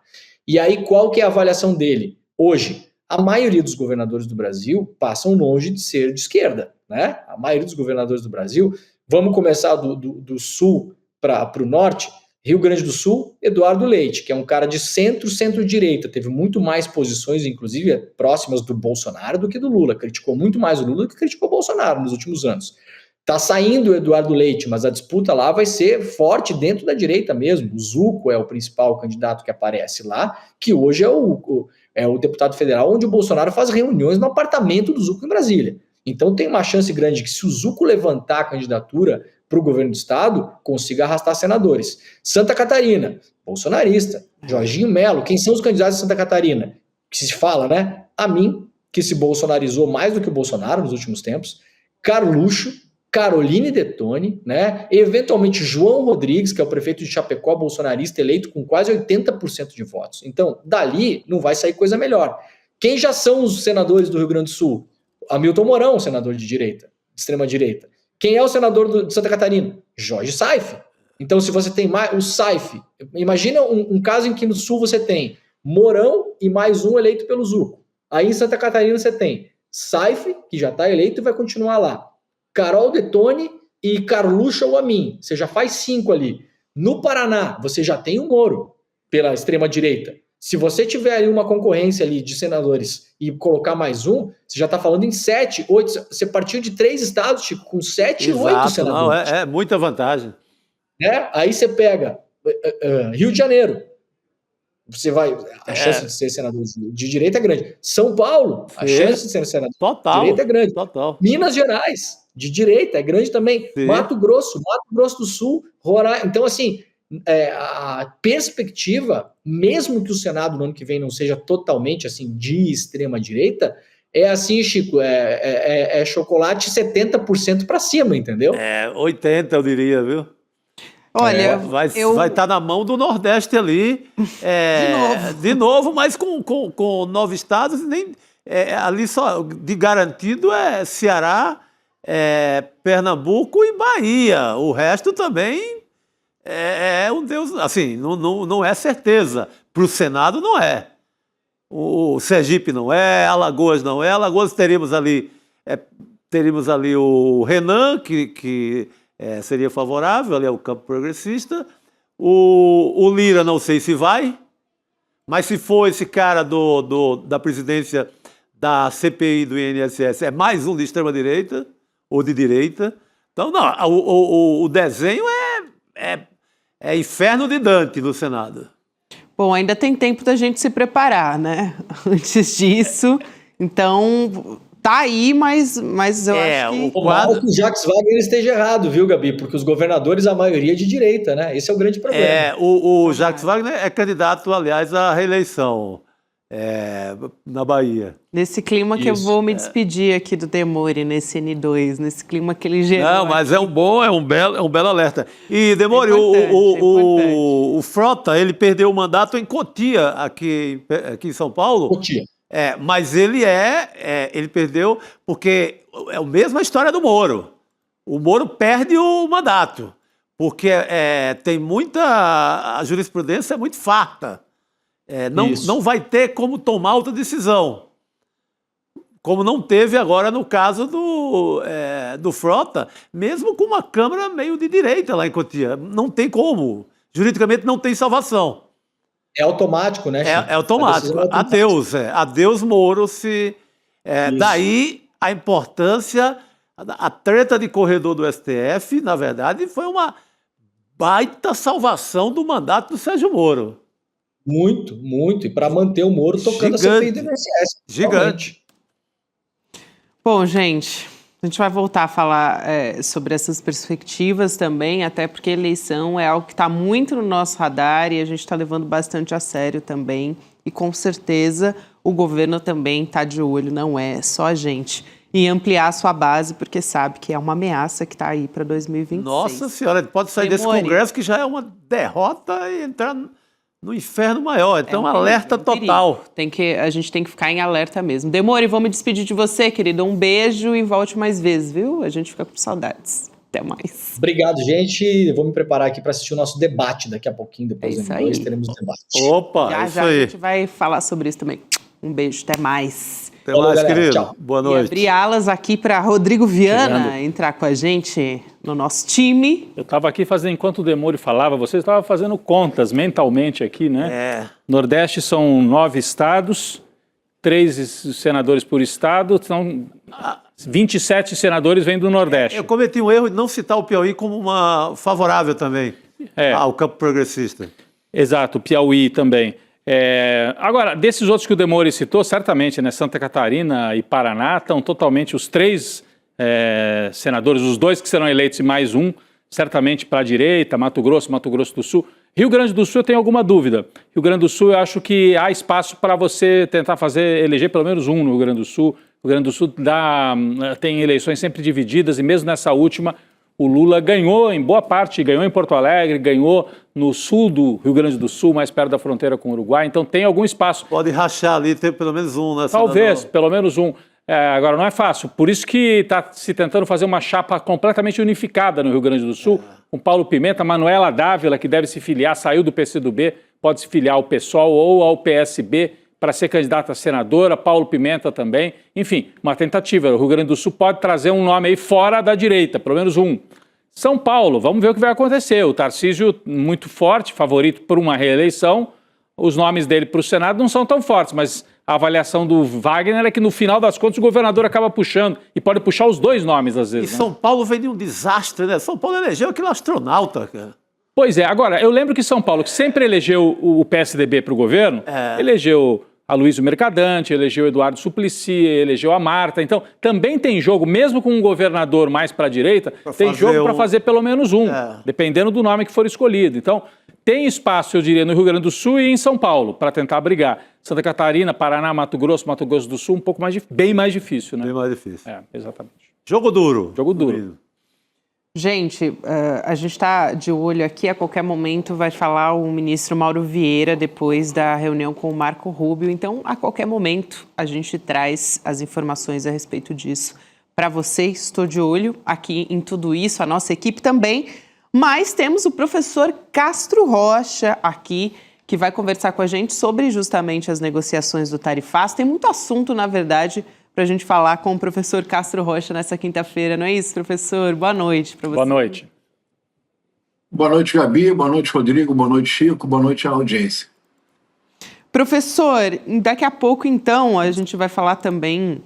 E aí, qual que é a avaliação dele? Hoje, a maioria dos governadores do Brasil passam longe de ser de esquerda, né? A maioria dos governadores do Brasil, vamos começar do sul para o norte, Rio Grande do Sul, Eduardo Leite, que é um cara de centro-direita, teve muito mais posições, inclusive, próximas do Bolsonaro do que do Lula, criticou muito mais o Lula do que criticou o Bolsonaro nos últimos anos. Tá saindo o Eduardo Leite, mas a disputa lá vai ser forte dentro da direita mesmo. O Zucco é o principal candidato que aparece lá, que hoje é o deputado federal, onde o Bolsonaro faz reuniões no apartamento do Zucco em Brasília. Então tem uma chance grande que, se o Zucco levantar a candidatura para o governo do estado, consiga arrastar senadores. Santa Catarina, bolsonarista. Jorginho Melo, quem são os candidatos de Santa Catarina? Que se fala, né? A mim, que se bolsonarizou mais do que o Bolsonaro nos últimos tempos. Carluxo, Caroline Detone, né? Eventualmente João Rodrigues, que é o prefeito de Chapecó, bolsonarista, eleito com quase 80% de votos. Então, dali não vai sair coisa melhor. Quem já são os senadores do Rio Grande do Sul? Hamilton Mourão, senador de direita, de extrema-direita. Quem é o senador de Santa Catarina? Jorge Saif. Então, se você tem mais o Saif, imagina um caso em que no Sul você tem Mourão e mais um eleito pelo Zucco. Aí em Santa Catarina você tem Saif, que já está eleito e vai continuar lá. Carol Detone e Carluxo ou Amin. Você já faz 5 ali. No Paraná, você já tem o Moro pela extrema-direita. Se você tiver ali uma concorrência ali de senadores e colocar mais um, você já está falando em 7, 8. Você partiu de 3 estados, Chico, com 7 e 8 senadores.
Não, é muita vantagem.
Aí você pega Rio de Janeiro. Você vai. A chance de ser senador de direita é grande. São Paulo, a chance de ser senador de direita é grande.
Total.
Minas Gerais, de direita, é grande também.
Sim.
Mato Grosso do Sul, Roraima. Então, assim, a perspectiva, mesmo que o Senado no ano que vem não seja totalmente assim de extrema direita, é assim, Chico, é chocolate 70% para cima, entendeu?
80%, eu diria, viu?
Olha,
vai estar na mão do Nordeste ali, de novo, mas com 9 estados, nem ali só de garantido é Ceará, Pernambuco e Bahia. O resto também é um Deus, assim, não é certeza. Para o Senado não é. O Sergipe não é, Alagoas não é. Alagoas teríamos ali o Renan, que seria favorável, ali é o campo progressista. O Lira não sei se vai, mas se for esse cara da presidência da CPI do INSS, é mais um de extrema-direita ou de direita. Então, não, o desenho é inferno de Dante no Senado.
Bom, ainda tem tempo da gente se preparar, né? Antes disso. Então, tá aí, mas eu acho que...
Tomara que o Jacques Wagner esteja errado, viu, Gabi? Porque os governadores, a maioria é de direita, né? Esse é o grande problema.
O Jacques Wagner é candidato, aliás, à reeleição na Bahia.
Nesse clima que eu vou me despedir aqui do Demore, nesse N2, nesse clima que ele gerou.
Não, mas é um belo alerta. E, Demore, o Frota, ele perdeu o mandato em Cotia, aqui em São Paulo.
Cotia.
Mas ele perdeu porque é a mesma história do Moro. O Moro perde o mandato, porque tem a jurisprudência é muito farta. Não vai ter como tomar outra decisão. Como não teve agora no caso do Frota, mesmo com uma Câmara meio de direita lá em Cotia. Não tem como. Juridicamente não tem salvação.
É automático, né, Chico?
É automático. Adeus, Moro. Daí a importância, a treta de corredor do STF, na verdade, foi uma baita salvação do mandato do Sérgio Moro.
Muito, muito. E para manter o Moro tocando
Gigante.
a CPI do INSS.
Gigante.
Bom, gente, a gente vai voltar a falar sobre essas perspectivas também, até porque a eleição é algo que está muito no nosso radar e a gente está levando bastante a sério também. E com certeza o governo também está de olho, não é só a gente, em ampliar a sua base, porque sabe que é uma ameaça que está aí para 2026.
Nossa Senhora, pode sair desse Congresso que já é uma derrota e entrar no inferno maior. Então, alerta total.
A gente tem que ficar em alerta mesmo. Demore, vou me despedir de você, querido. Um beijo e volte mais vezes, viu? A gente fica com saudades. Até mais.
Obrigado, gente. Eu vou me preparar aqui para assistir o nosso debate daqui a pouquinho. Depois do N2 teremos debate.
Opa,
já a gente vai falar sobre isso também. Um beijo, até mais.
Até
Falou,
mais,
galera.
querido.
Tchau.
Boa
E
noite.
abrir alas aqui para Rodrigo Viana entrar com a gente no nosso time.
Eu estava aqui fazendo, enquanto o Demônio falava, você estava fazendo contas mentalmente aqui, né? Nordeste são 9 estados, 3 senadores por estado, são 27 senadores vêm do Nordeste.
Eu cometi um erro de não citar o Piauí como uma favorável também ao campo progressista.
Exato, o Piauí também. Agora, desses outros que o Demônio citou, certamente, né, Santa Catarina e Paraná estão totalmente os 3 senadores, os 2 que serão eleitos e mais um, certamente para a direita, Mato Grosso do Sul. Rio Grande do Sul eu tenho alguma dúvida. Rio Grande do Sul eu acho que há espaço para você tentar eleger pelo menos um no Rio Grande do Sul. O Rio Grande do Sul tem eleições sempre divididas e mesmo nessa última o Lula ganhou em boa parte, ganhou em Porto Alegre, ganhou no sul do Rio Grande do Sul, mais perto da fronteira com o Uruguai, então tem algum espaço.
Pode rachar ali, ter pelo menos um, né?
Talvez, pelo menos um. Agora, não é fácil, por isso que está se tentando fazer uma chapa completamente unificada no Rio Grande do Sul, com Paulo Pimenta, Manuela Dávila, que deve se filiar, saiu do PCdoB, pode se filiar ao PSOL ou ao PSB para ser candidata a senadora, Paulo Pimenta também. Enfim, uma tentativa. O Rio Grande do Sul pode trazer um nome aí fora da direita, pelo menos um. São Paulo, vamos ver o que vai acontecer. O Tarcísio, muito forte, favorito por uma reeleição. Os nomes dele para o Senado não são tão fortes, mas a avaliação do Wagner é que no final das contas o governador acaba puxando, e pode puxar os 2 nomes às vezes.
E São Paulo vem de um desastre, né? São Paulo elegeu aquele astronauta, cara.
Pois é, agora, eu lembro que São Paulo, que sempre elegeu o PSDB para o governo, elegeu a Luísio Mercadante, elegeu o Eduardo Suplicy, elegeu a Marta. Então, também tem jogo, mesmo com um governador mais para a direita, tem jogo para fazer pelo menos um, dependendo do nome que for escolhido. Então, tem espaço, eu diria, no Rio Grande do Sul e em São Paulo, para tentar brigar. Santa Catarina, Paraná, Mato Grosso do Sul, um pouco mais bem mais difícil, né?
Bem mais difícil.
Exatamente.
Jogo duro.
Jogo duro.
Gente, a gente está de olho aqui, a qualquer momento vai falar o ministro Mauro Vieira depois da reunião com o Marco Rubio, então a qualquer momento a gente traz as informações a respeito disso para vocês. Estou de olho aqui em tudo isso, a nossa equipe também, mas temos o professor Castro Rocha aqui, que vai conversar com a gente sobre justamente as negociações do tarifaço. Tem muito assunto, na verdade, para a gente falar com o professor Castro Rocha nessa quinta-feira, não é isso, professor? Boa noite para você.
Boa noite.
Boa noite, Gabi. Boa noite, Rodrigo. Boa noite, Chico. Boa noite à audiência.
Professor, daqui a pouco, então, a gente vai falar também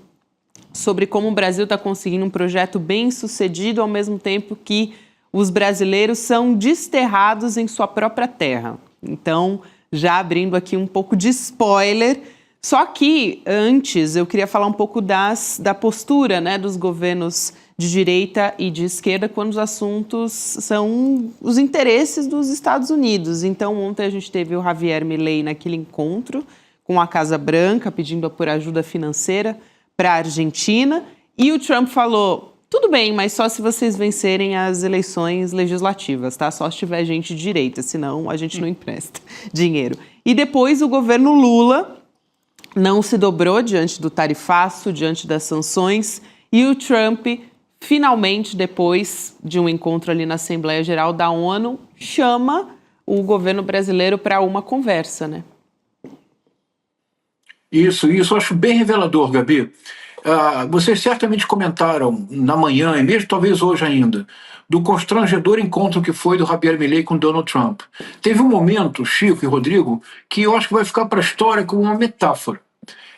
sobre como o Brasil está conseguindo um projeto bem sucedido, ao mesmo tempo que os brasileiros são desterrados em sua própria terra. Então, já abrindo aqui um pouco de spoiler. Só que, antes, eu queria falar um pouco da postura, né, dos governos de direita e de esquerda quando os assuntos são os interesses dos Estados Unidos. Então, ontem a gente teve o Javier Milei naquele encontro com a Casa Branca, pedindo por ajuda financeira para a Argentina. E o Trump falou, tudo bem, mas só se vocês vencerem as eleições legislativas, tá? Só se tiver gente de direita, senão a gente não empresta dinheiro. E depois o governo Lula não se dobrou diante do tarifaço, diante das sanções, e o Trump, finalmente, depois de um encontro ali na Assembleia Geral da ONU, chama o governo brasileiro para uma conversa, né?
Isso eu acho bem revelador, Gabi. Vocês certamente comentaram na manhã, e mesmo talvez hoje ainda, do constrangedor encontro que foi do Javier Milei com Donald Trump. Teve um momento, Chico e Rodrigo, que eu acho que vai ficar para a história como uma metáfora.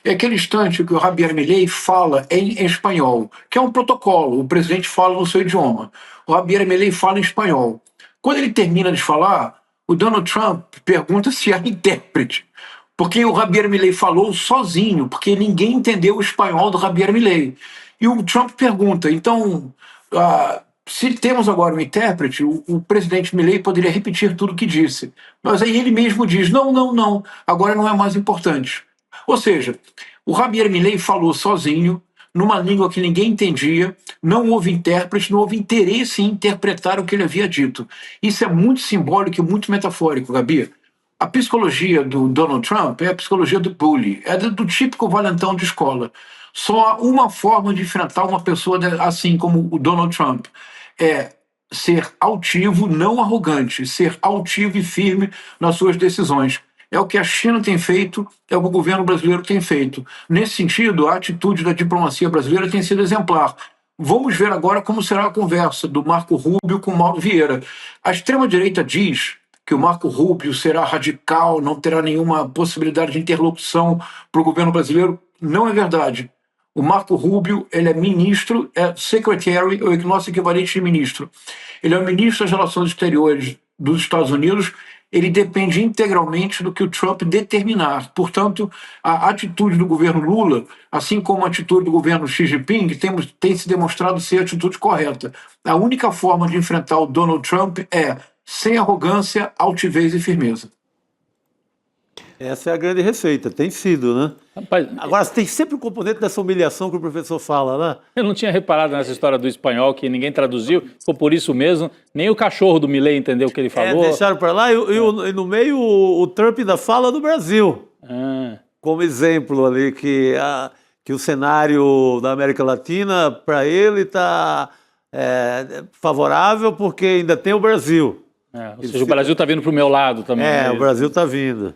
É aquele instante que o Javier Milei fala em espanhol, que é um protocolo, o presidente fala no seu idioma. O Javier Milei fala em espanhol. Quando ele termina de falar, o Donald Trump pergunta se há intérprete, porque o Javier Milei falou sozinho, porque ninguém entendeu o espanhol do Javier Milei. E o Trump pergunta, então, se temos agora um intérprete, o presidente Milei poderia repetir tudo o que disse. Mas aí ele mesmo diz, não, agora não é mais importante. Ou seja, o Javier Milei falou sozinho, numa língua que ninguém entendia, não houve intérprete, não houve interesse em interpretar o que ele havia dito. Isso é muito simbólico e muito metafórico, Gabi. A psicologia do Donald Trump é a psicologia do bully, é do típico valentão de escola. Só há uma forma de enfrentar uma pessoa assim como o Donald Trump, é ser altivo, não arrogante, ser altivo e firme nas suas decisões. é o que a China tem feito, é o que o governo brasileiro tem feito. Nesse sentido, a atitude da diplomacia brasileira tem sido exemplar. Vamos ver agora como será a conversa do Marco Rubio com o Mauro Vieira. A extrema-direita diz que o Marco Rubio será radical, não terá nenhuma possibilidade de interlocução para o governo brasileiro. Não é verdade. O Marco Rubio, ele é ministro, é secretary, o nosso equivalente de ministro. Ele é o ministro das Relações Exteriores dos Estados Unidos, ele depende integralmente do que o Trump determinar. Portanto, a atitude do governo Lula, assim como a atitude do governo Xi Jinping, tem se demonstrado ser a atitude correta. A única forma de enfrentar o Donald Trump é sem arrogância, altivez e firmeza.
Essa é a grande receita, tem sido, né?
Rapaz,
Agora, tem sempre o componente dessa humilhação que o professor fala, né?
eu não tinha reparado nessa história do espanhol, que ninguém traduziu, ficou por isso mesmo. Nem o cachorro do Milei entendeu o que ele falou.
Deixaram para lá e no meio o Trump ainda fala do Brasil. Como exemplo ali, que o cenário da América Latina, para ele, está favorável porque ainda tem o Brasil.
Ou seja, o Brasil está vindo para o meu lado também.
O Brasil está vindo.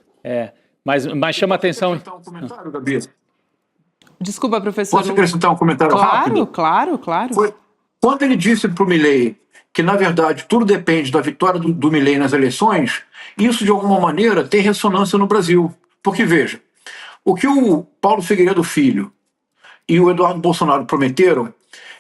Mas chama atenção.
Posso acrescentar um comentário, Gabi?
Desculpa, professor.
Posso acrescentar um comentário rápido?
Claro.
Quando ele disse para o Milei que, na verdade, tudo depende da vitória do Milei nas eleições, isso, de alguma maneira, tem ressonância no Brasil. Porque, veja, o que o Paulo Figueiredo Filho e o Eduardo Bolsonaro prometeram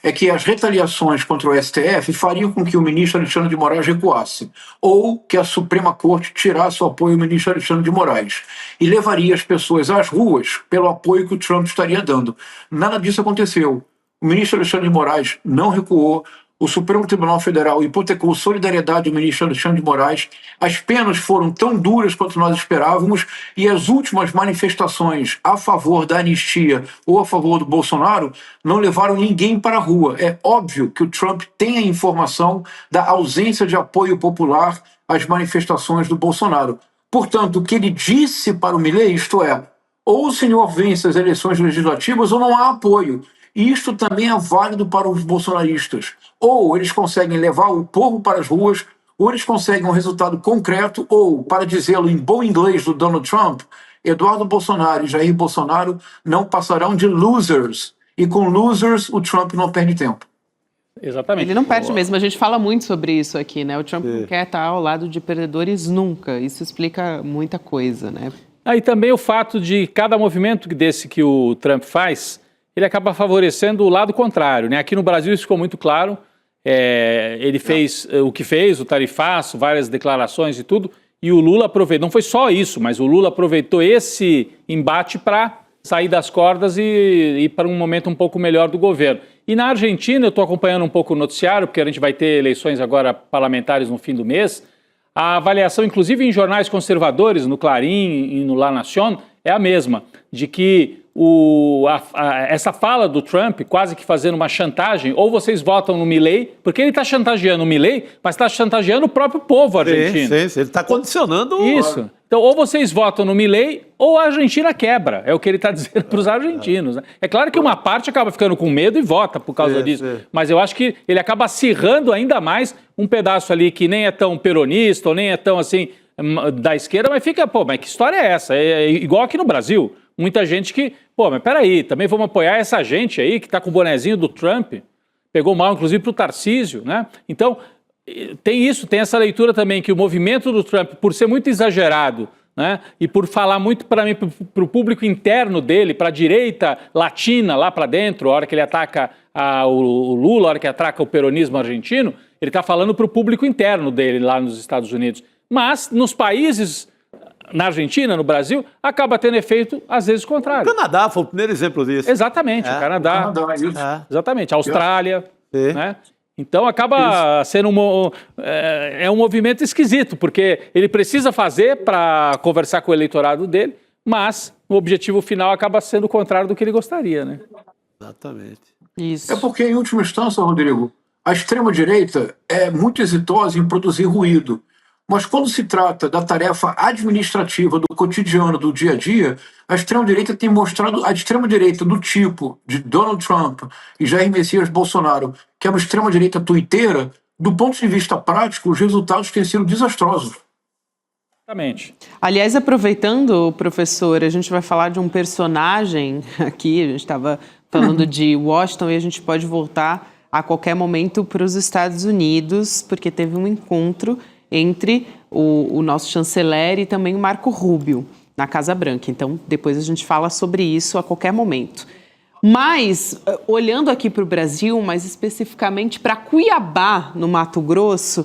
é que as retaliações contra o STF fariam com que o ministro Alexandre de Moraes recuasse, ou que a Suprema Corte tirasse o apoio ao ministro Alexandre de Moraes e levaria as pessoas às ruas pelo apoio que o Trump estaria dando. Nada disso aconteceu. O ministro Alexandre de Moraes não recuou, o Supremo Tribunal Federal hipotecou solidariedade ao ministro Alexandre de Moraes, as penas foram tão duras quanto nós esperávamos e as últimas manifestações a favor da anistia ou a favor do Bolsonaro não levaram ninguém para a rua. É óbvio que o Trump tem a informação da ausência de apoio popular às manifestações do Bolsonaro. Portanto, o que ele disse para o Milei, isto é, ou o senhor vence as eleições legislativas ou não há apoio. E isto também é válido para os bolsonaristas. Ou eles conseguem levar o povo para as ruas, ou eles conseguem um resultado concreto, ou, para dizê-lo em bom inglês do Donald Trump, Eduardo Bolsonaro e Jair Bolsonaro não passarão de losers. E com losers, o Trump não perde tempo.
Exatamente.
Ele não perde mesmo, a gente fala muito sobre isso aqui, né? O Trump não quer estar ao lado de perdedores nunca. Isso explica muita coisa, né?
E também o fato de cada movimento desse que o Trump faz, ele acaba favorecendo o lado contrário, né? Aqui no Brasil isso ficou muito claro. Ele fez o que fez, o tarifaço, várias declarações e tudo, e o Lula aproveitou, não foi só isso, mas o Lula aproveitou esse embate para sair das cordas e ir para um momento um pouco melhor do governo. E na Argentina, eu estou acompanhando um pouco o noticiário, porque a gente vai ter eleições agora parlamentares no fim do mês. A avaliação, inclusive em jornais conservadores, no Clarín e no La Nación, é a mesma, de que essa fala do Trump, quase que fazendo uma chantagem, ou vocês votam no Milei, porque ele está chantageando o Milei, mas está chantageando o próprio povo argentino.
Sim, ele está condicionando...
Isso. Então, ou vocês votam no Milei, ou a Argentina quebra. É o que ele está dizendo para os argentinos. Né? É claro que uma parte acaba ficando com medo e vota por causa disso. Mas eu acho que ele acaba acirrando ainda mais um pedaço ali que nem é tão peronista, ou nem é tão assim da esquerda, mas fica, mas que história é essa? É igual aqui no Brasil. Muita gente que, mas peraí, também vamos apoiar essa gente aí que está com o bonezinho do Trump, pegou mal, inclusive, para o Tarcísio, né? Então, tem essa leitura também, que o movimento do Trump, por ser muito exagerado, né, e por falar muito para o público interno dele, para a direita latina lá para dentro, a hora que ele ataca o Lula, a hora que ataca o peronismo argentino, ele está falando para o público interno dele lá nos Estados Unidos. Mas, nos países... Na Argentina, no Brasil, acaba tendo efeito, às vezes, contrário.
O Canadá foi o primeiro exemplo disso.
Exatamente, o Canadá. Exatamente, a Austrália. Né? Então, acaba sendo um movimento esquisito, porque ele precisa fazer para conversar com o eleitorado dele, mas o objetivo final acaba sendo o contrário do que ele gostaria. Né?
Exatamente.
Isso.
É porque, em última instância, Rodrigo, a extrema-direita é muito exitosa em produzir ruído. Mas quando se trata da tarefa administrativa, do cotidiano, do dia a dia, a extrema-direita tem mostrado, a extrema-direita do tipo de Donald Trump e Jair Messias Bolsonaro, que é uma extrema-direita tuiteira, do ponto de vista prático, os resultados têm sido desastrosos.
Exatamente.
Aliás, aproveitando, professor, a gente vai falar de um personagem aqui, a gente estava falando de Washington e a gente pode voltar a qualquer momento para os Estados Unidos, porque teve um encontro entre o nosso chanceler e também o Marco Rubio na Casa Branca. Então, depois a gente fala sobre isso a qualquer momento. Mas, olhando aqui para o Brasil, mais especificamente para Cuiabá, no Mato Grosso,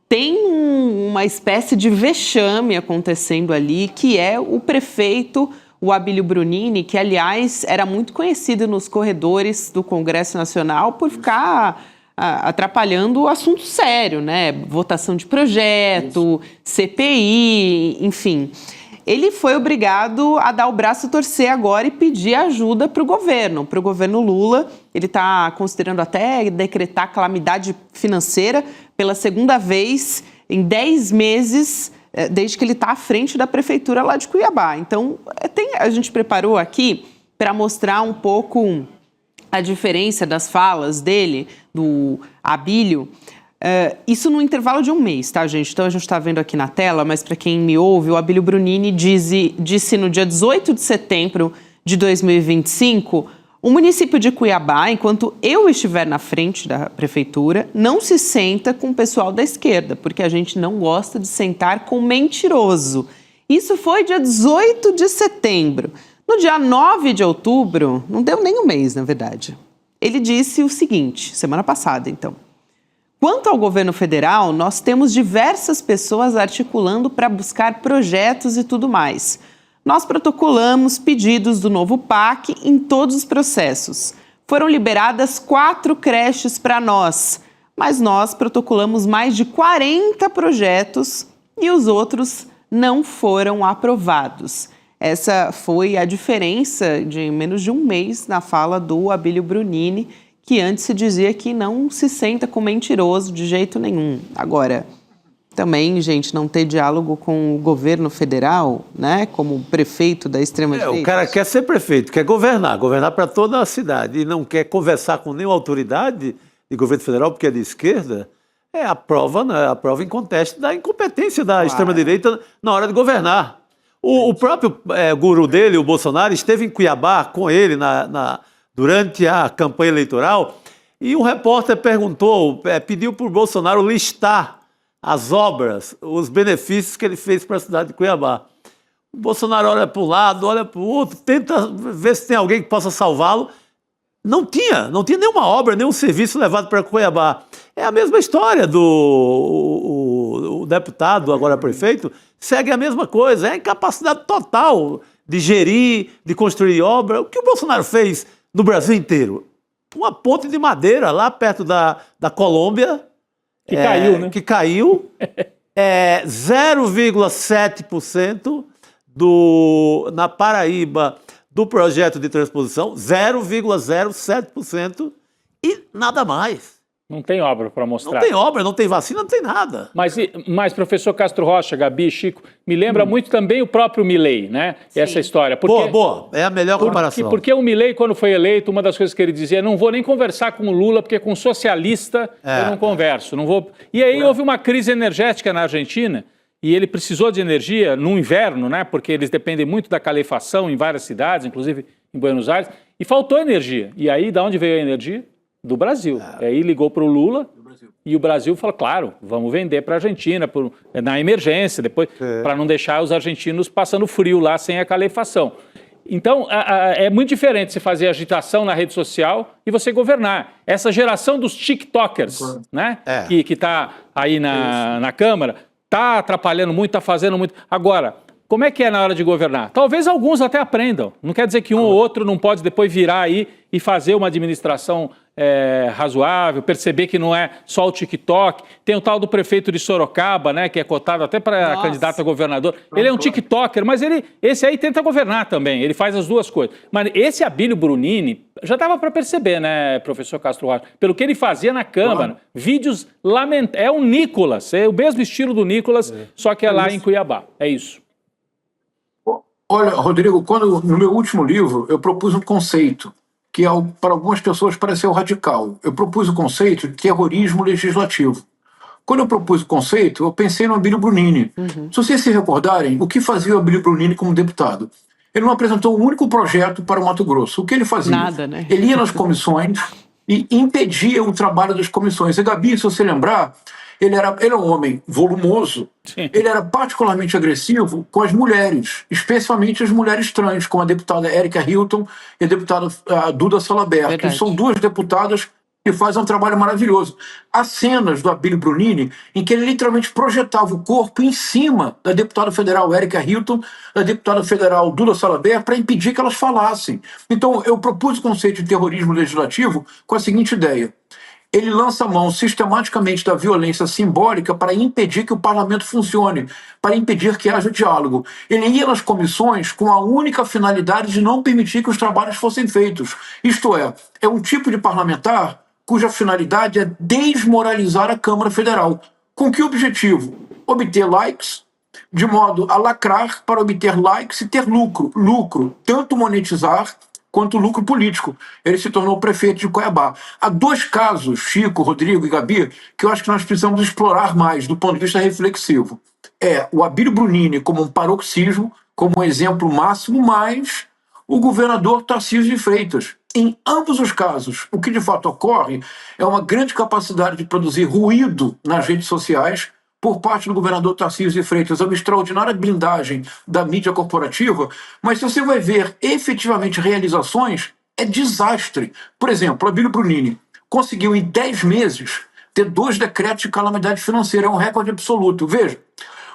tem uma espécie de vexame acontecendo ali, que é o prefeito, o Abílio Brunini, que, aliás, era muito conhecido nos corredores do Congresso Nacional por ficar atrapalhando o assunto sério, né? Votação de projeto, CPI, enfim. Ele foi obrigado a dar o braço a torcer agora e pedir ajuda para o governo Lula. Ele está considerando até decretar calamidade financeira pela segunda vez em 10 meses, desde que ele está à frente da prefeitura lá de Cuiabá. Então, a gente preparou aqui para mostrar um pouco a diferença das falas dele, do Abílio. Isso no intervalo de um mês, tá, gente? Então a gente está vendo aqui na tela, mas para quem me ouve, o Abílio Brunini disse no dia 18 de setembro de 2025, o município de Cuiabá, enquanto eu estiver na frente da prefeitura, não se senta com o pessoal da esquerda, porque a gente não gosta de sentar com mentiroso. Isso foi dia 18 de setembro. No dia 9 de outubro, não deu nem um mês, na verdade, ele disse o seguinte, semana passada, então. Quanto ao governo federal, nós temos diversas pessoas articulando para buscar projetos e tudo mais. Nós protocolamos pedidos do novo PAC em todos os processos. Foram liberadas 4 creches para nós, mas nós protocolamos mais de 40 projetos e os outros não foram aprovados. Essa foi a diferença de menos de um mês na fala do Abílio Brunini, que antes se dizia que não se senta com mentiroso de jeito nenhum. Agora, também, gente, não ter diálogo com o governo federal, né, como prefeito da extrema-direita.
O cara quer ser prefeito, quer governar para toda a cidade e não quer conversar com nenhuma autoridade de governo federal porque é de esquerda, é a prova, né, a prova inconteste da incompetência da extrema-direita na hora de governar. O próprio guru dele, o Bolsonaro, esteve em Cuiabá com ele durante a campanha eleitoral, e um repórter pediu para o Bolsonaro listar as obras, os benefícios que ele fez para a cidade de Cuiabá. O Bolsonaro olha para um lado, olha para o outro, tenta ver se tem alguém que possa salvá-lo. Não tinha nenhuma obra, nenhum serviço levado para Cuiabá. É a mesma história do deputado, agora prefeito, segue a mesma coisa, é a incapacidade total de gerir, de construir obra. O que o Bolsonaro fez no Brasil inteiro? Uma ponte de madeira lá perto da Colômbia.
Que caiu, né?
Que caiu. 0,7% na Paraíba do projeto de transposição, 0,07% e nada mais.
Não tem obra para mostrar.
Não tem obra, não tem vacina, não tem nada.
Mas professor Castro Rocha, Gabi, Chico, me lembra muito também o próprio Milei, né? Sim. Essa história. Porque,
boa. É a melhor comparação.
Porque o Milei, quando foi eleito, uma das coisas que ele dizia, não vou nem conversar com o Lula, porque com socialista eu não converso. Não vou... E aí houve uma crise energética na Argentina, e ele precisou de energia no inverno, né? Porque eles dependem muito da calefação em várias cidades, inclusive em Buenos Aires, e faltou energia. E aí, de onde veio a energia? Do Brasil. E aí ligou para o Lula e o Brasil falou, claro, vamos vender para a Argentina na emergência, depois para não deixar os argentinos passando frio lá sem a calefação. Então, é muito diferente você fazer agitação na rede social e você governar. Essa geração dos TikTokers, né, que está aí na Câmara, está atrapalhando muito, está fazendo muito. Agora, como é que é na hora de governar? Talvez alguns até aprendam. Não quer dizer que um ou outro não pode depois virar aí e fazer uma administração razoável, perceber que não é só o TikTok. Tem o tal do prefeito de Sorocaba, né, que é cotado até para candidato a governador. Ele é um TikToker, mas esse aí tenta governar também. Ele faz as duas coisas. Mas esse Abílio Brunini, já dava para perceber, né, professor Castro Rocha, pelo que ele fazia na Câmara, vídeos lamentáveis. É um Nicolas, é o mesmo estilo do Nicolas, só que é lá em Cuiabá. É isso.
Olha, Rodrigo, no meu último livro eu propus um conceito que para algumas pessoas pareceu radical. Eu propus o conceito de terrorismo legislativo. Quando eu propus o conceito, eu pensei no Abílio Brunini. Se vocês se recordarem, o que fazia o Abílio Brunini como deputado? Ele não apresentou um único projeto para o Mato Grosso. O que ele fazia?
Nada, né?
Ele ia nas comissões e impedia o trabalho das comissões. E Gabi, se você lembrar, ele era um homem volumoso, ele era particularmente agressivo com as mulheres, especialmente as mulheres trans, como a deputada Érica Hilton e a deputada Duda Salabert, que são duas deputadas que fazem um trabalho maravilhoso. Há cenas do Abílio Brunini em que ele literalmente projetava o corpo em cima da deputada federal Érica Hilton, da deputada federal Duda Salabert, para impedir que elas falassem. Então, eu propus o conceito de terrorismo legislativo com a seguinte ideia. Ele lança a mão sistematicamente da violência simbólica para impedir que o parlamento funcione, para impedir que haja diálogo. Ele ia nas comissões com a única finalidade de não permitir que os trabalhos fossem feitos. Isto é um tipo de parlamentar cuja finalidade é desmoralizar a Câmara Federal. Com que objetivo? Obter likes, de modo a lacrar para obter likes e ter lucro. Lucro, tanto monetizar quanto lucro político. Ele se tornou prefeito de Cuiabá. Há dois casos, Chico, Rodrigo e Gabi, que eu acho que nós precisamos explorar mais do ponto de vista reflexivo. O Abílio Brunini como um paroxismo, como um exemplo máximo, mas o governador Tarcísio de Freitas. Em ambos os casos, o que de fato ocorre é uma grande capacidade de produzir ruído nas redes sociais por parte do governador Tarcísio de Freitas, é uma extraordinária blindagem da mídia corporativa, mas se você vai ver efetivamente realizações, é desastre. Por exemplo, o Abílio Brunini conseguiu em 10 meses ter 2 decretos de calamidade financeira, é um recorde absoluto. Veja,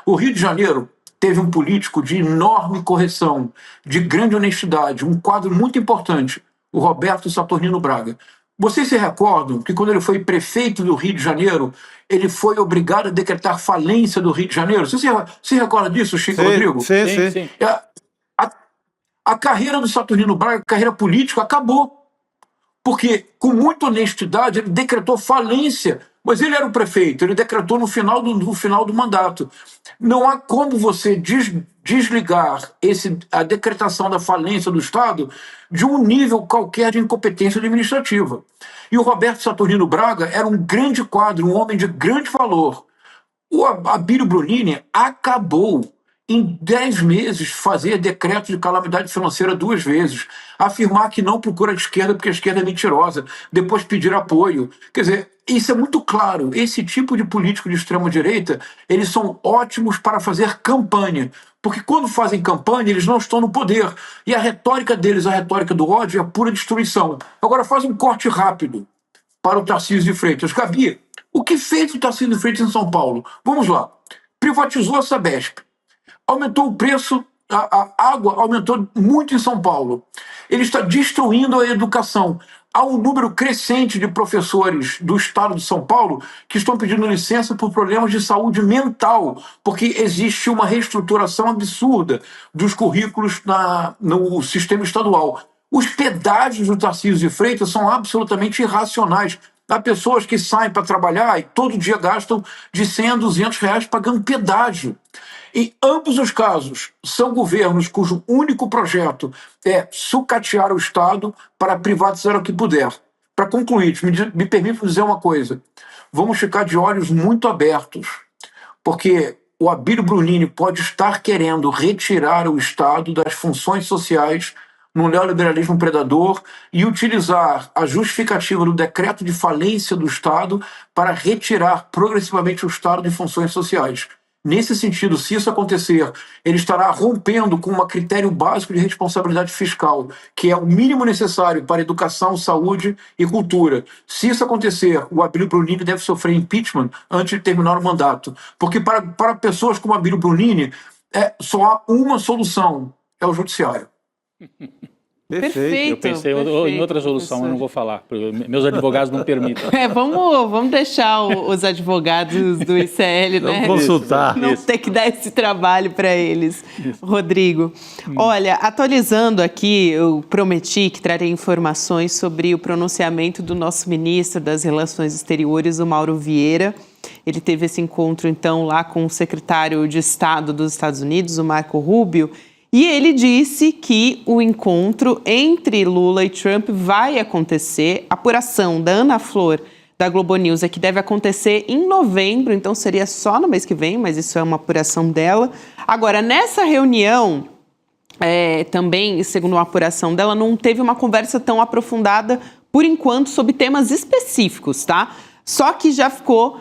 o Rio de Janeiro teve um político de enorme correção, de grande honestidade, um quadro muito importante, o Roberto Saturnino Braga. Vocês se recordam que quando ele foi prefeito do Rio de Janeiro, ele foi obrigado a decretar falência do Rio de Janeiro? Você se recorda disso, Chico Rodrigo?
Sim.
A carreira do Saturnino Braga, a carreira política, acabou. Porque, com muita honestidade, ele decretou falência. Mas ele era o prefeito, ele decretou no final do mandato. Não há como você desligar a decretação da falência do Estado de um nível qualquer de incompetência administrativa. E o Roberto Saturnino Braga era um grande quadro, um homem de grande valor. O Abílio Brunini acabou em 10 meses fazer decreto de calamidade financeira 2 vezes, afirmar que não procura a esquerda porque a esquerda é mentirosa, depois pedir apoio. Quer dizer, isso é muito claro. Esse tipo de político de extrema-direita, eles são ótimos para fazer campanha, porque quando fazem campanha, eles não estão no poder. E a retórica deles, a retórica do ódio, é pura destruição. Agora faz um corte rápido para o Tarcísio de Freitas. Gabi, o que fez o Tarcísio de Freitas em São Paulo? Vamos lá. Privatizou a Sabesp. Aumentou o preço, a água aumentou muito em São Paulo. Ele está destruindo a educação. Há um número crescente de professores do estado de São Paulo que estão pedindo licença por problemas de saúde mental, porque existe uma reestruturação absurda dos currículos no sistema estadual. Os pedágios do Tarcísio de Freitas são absolutamente irracionais. Há pessoas que saem para trabalhar e todo dia gastam de 100 a 200 reais pagando pedágio. Em ambos os casos, são governos cujo único projeto é sucatear o Estado para privatizar o que puder. Para concluir, me permito dizer uma coisa. Vamos ficar de olhos muito abertos, porque o Abílio Brunini pode estar querendo retirar o Estado das funções sociais no neoliberalismo predador e utilizar a justificativa do decreto de falência do Estado para retirar progressivamente o Estado de funções sociais. Nesse sentido, se isso acontecer, ele estará rompendo com um critério básico de responsabilidade fiscal, que é o mínimo necessário para educação, saúde e cultura. Se isso acontecer, o Abílio Brunini deve sofrer impeachment antes de terminar o mandato. Porque para pessoas como Abílio Brunini, só há uma solução, é o judiciário.
Perfeito.
Eu pensei em outra solução, eu não vou falar, porque meus advogados não permitem.
Vamos deixar os advogados do ICL, né?
Vamos consultar.
Não ter que dar esse trabalho para eles. Rodrigo, olha, atualizando aqui, eu prometi que traria informações sobre o pronunciamento do nosso ministro das Relações Exteriores, o Mauro Vieira. Ele teve esse encontro, então, lá com o secretário de Estado dos Estados Unidos, o Marco Rubio, e ele disse que o encontro entre Lula e Trump vai acontecer. A apuração da Ana Flor da Globo News é que deve acontecer em novembro, então seria só no mês que vem, mas isso é uma apuração dela. Agora, nessa reunião, também, segundo uma apuração dela, não teve uma conversa tão aprofundada, por enquanto, sobre temas específicos, tá? Só que já ficou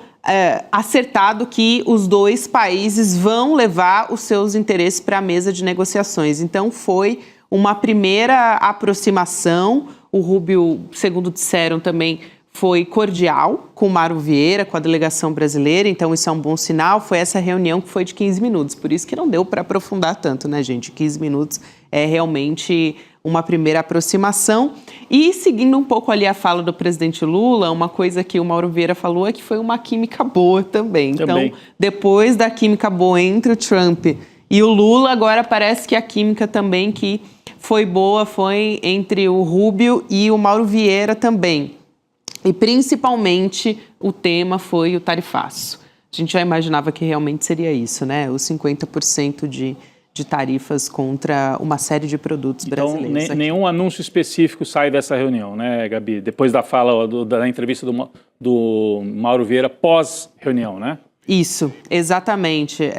acertado que os dois países vão levar os seus interesses para a mesa de negociações. Então, foi uma primeira aproximação. O Rubio, segundo disseram também, foi cordial com o Mauro Vieira, com a delegação brasileira, então isso é um bom sinal. Foi essa reunião que foi de 15 minutos, por isso que não deu para aprofundar tanto, né, gente? 15 minutos é realmente uma primeira aproximação. E seguindo um pouco ali a fala do presidente Lula, uma coisa que o Mauro Vieira falou é que foi uma química boa também. Então, depois da química boa entre o Trump e o Lula, agora parece que a química também que foi boa foi entre o Rubio e o Mauro Vieira também. E principalmente o tema foi o tarifaço. A gente já imaginava que realmente seria isso, né? Os 50% de tarifas contra uma série de produtos brasileiros.
Então, nenhum anúncio específico sai dessa reunião, né, Gabi? Depois da fala, da entrevista do Mauro Vieira pós-reunião, né?
Isso, exatamente,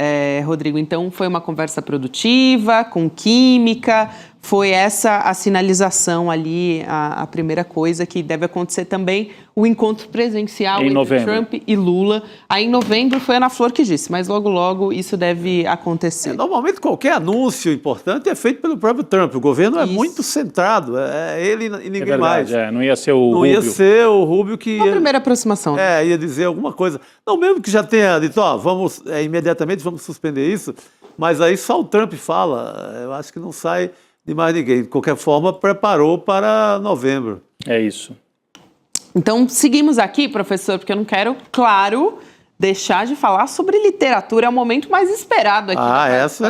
Rodrigo. Então, foi uma conversa produtiva, com química, foi essa a sinalização ali, a primeira coisa que deve acontecer também, o encontro presencial entre Trump e Lula. Aí em novembro foi a Ana Flor que disse, mas logo, logo isso deve acontecer.
Normalmente qualquer anúncio importante é feito pelo próprio Trump. O governo é muito centrado, é ele e ninguém mais.
Não ia ser o Rubio.
Não ia ser o Rubio que...
Uma primeira aproximação. Né?
Ia dizer alguma coisa. Não, mesmo que já tenha dito, vamos, imediatamente vamos suspender isso, mas aí só o Trump fala. Eu acho que não sai de mais ninguém. De qualquer forma, preparou para novembro.
É isso.
Então, seguimos aqui, professor, porque eu não quero, claro, deixar de falar sobre literatura. É o momento mais esperado aqui.
Essa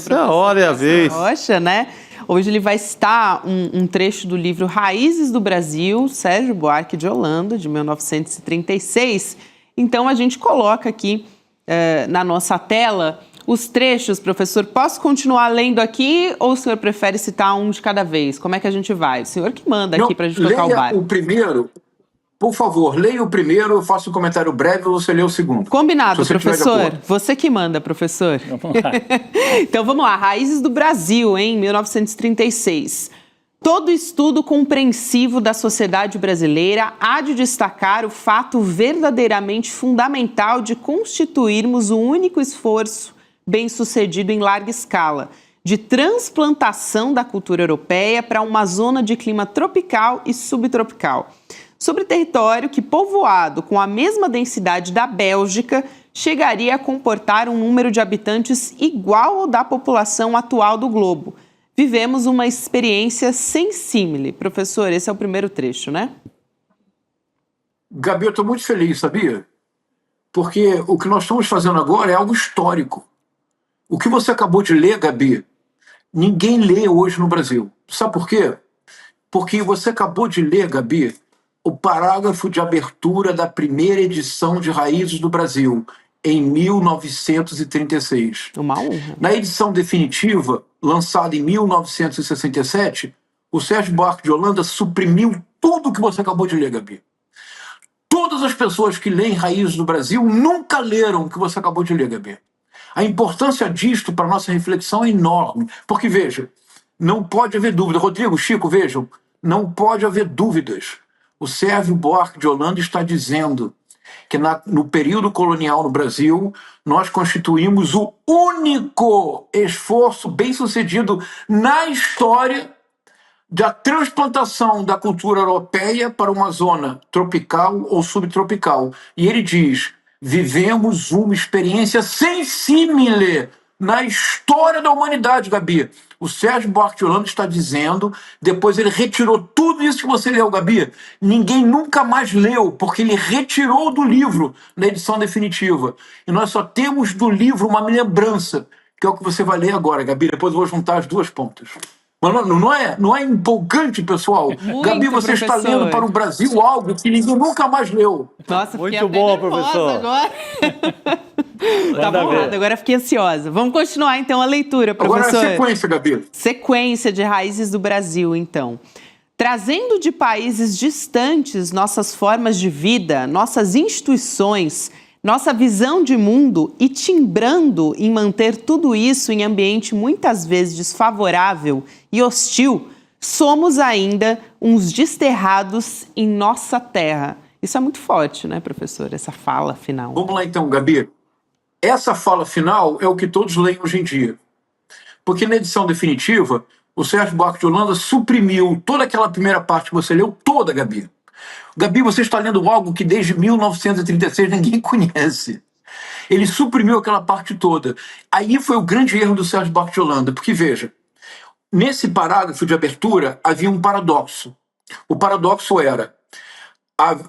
é a hora e a vez.
Rocha, né? Hoje ele vai citar um trecho do livro Raízes do Brasil, Sérgio Buarque de Holanda, de 1936. Então, a gente coloca aqui na nossa tela os trechos, professor. Posso continuar lendo aqui ou o senhor prefere citar um de cada vez? Como é que a gente vai? O senhor que manda aqui para a gente tocar o barco.
O primeiro, por favor, leia o primeiro, eu faço um comentário breve e você lê o segundo.
Combinado, professor. Você que manda, professor.
Vamos lá.
Então vamos lá, Raízes do Brasil, em 1936. Todo estudo compreensivo da sociedade brasileira há de destacar o fato verdadeiramente fundamental de constituirmos o único esforço bem-sucedido em larga escala, de transplantação da cultura europeia para uma zona de clima tropical e subtropical, sobre território que, povoado com a mesma densidade da Bélgica, chegaria a comportar um número de habitantes igual ao da população atual do globo. Vivemos uma experiência sem símile. Professor, esse é o primeiro trecho, né?
Gabi, eu estou muito feliz, sabia? Porque o que nós estamos fazendo agora é algo histórico. O que você acabou de ler, Gabi, ninguém lê hoje no Brasil. Sabe por quê? Porque você acabou de ler, Gabi, o parágrafo de abertura da primeira edição de Raízes do Brasil, em 1936.
Uma honra.
Na edição definitiva, lançada em 1967, o Sérgio Buarque de Holanda suprimiu tudo o que você acabou de ler, Gabi. Todas as pessoas que leem Raízes do Brasil nunca leram o que você acabou de ler, Gabi. A importância disto para a nossa reflexão é enorme, porque, veja, não pode haver dúvida. Rodrigo, Chico, vejam, não pode haver dúvidas. O Sérgio Buarque de Holanda está dizendo que no período colonial no Brasil, nós constituímos o único esforço bem-sucedido na história da transplantação da cultura europeia para uma zona tropical ou subtropical. E ele diz, vivemos uma experiência sem símile na história da humanidade, Gabi. O Sérgio Buarque de Holanda está dizendo, depois ele retirou tudo isso que você leu, Gabi. Ninguém nunca mais leu, porque ele retirou do livro na edição definitiva. E nós só temos do livro uma lembrança, que é o que você vai ler agora, Gabi. Depois eu vou juntar as duas pontas. Mas não é empolgante, pessoal?
Muito,
Gabi, você está lendo para o Brasil algo que ninguém nunca mais leu.
Nossa,
muito bom, professor.
Agora. Tá bom, agora fiquei ansiosa. Vamos continuar, então, a leitura, professor.
Agora é a sequência, Gabi.
Sequência de Raízes do Brasil, então. trazendo de países distantes nossas formas de vida, nossas instituições, nossa visão de mundo e timbrando em manter tudo isso em ambiente muitas vezes desfavorável e hostil, somos ainda uns desterrados em nossa terra. Isso é muito forte, né, professor? Essa fala final.
Vamos lá então, Gabi. Essa fala final é o que todos leem hoje em dia. Porque na edição definitiva, o Sérgio Buarque de Holanda suprimiu toda aquela primeira parte que você leu, toda, Gabi. Gabi, você está lendo algo que desde 1936 ninguém conhece. Ele suprimiu aquela parte toda. Aí foi o grande erro do Sérgio Buarque de Holanda, porque veja, nesse parágrafo de abertura havia um paradoxo. O paradoxo era,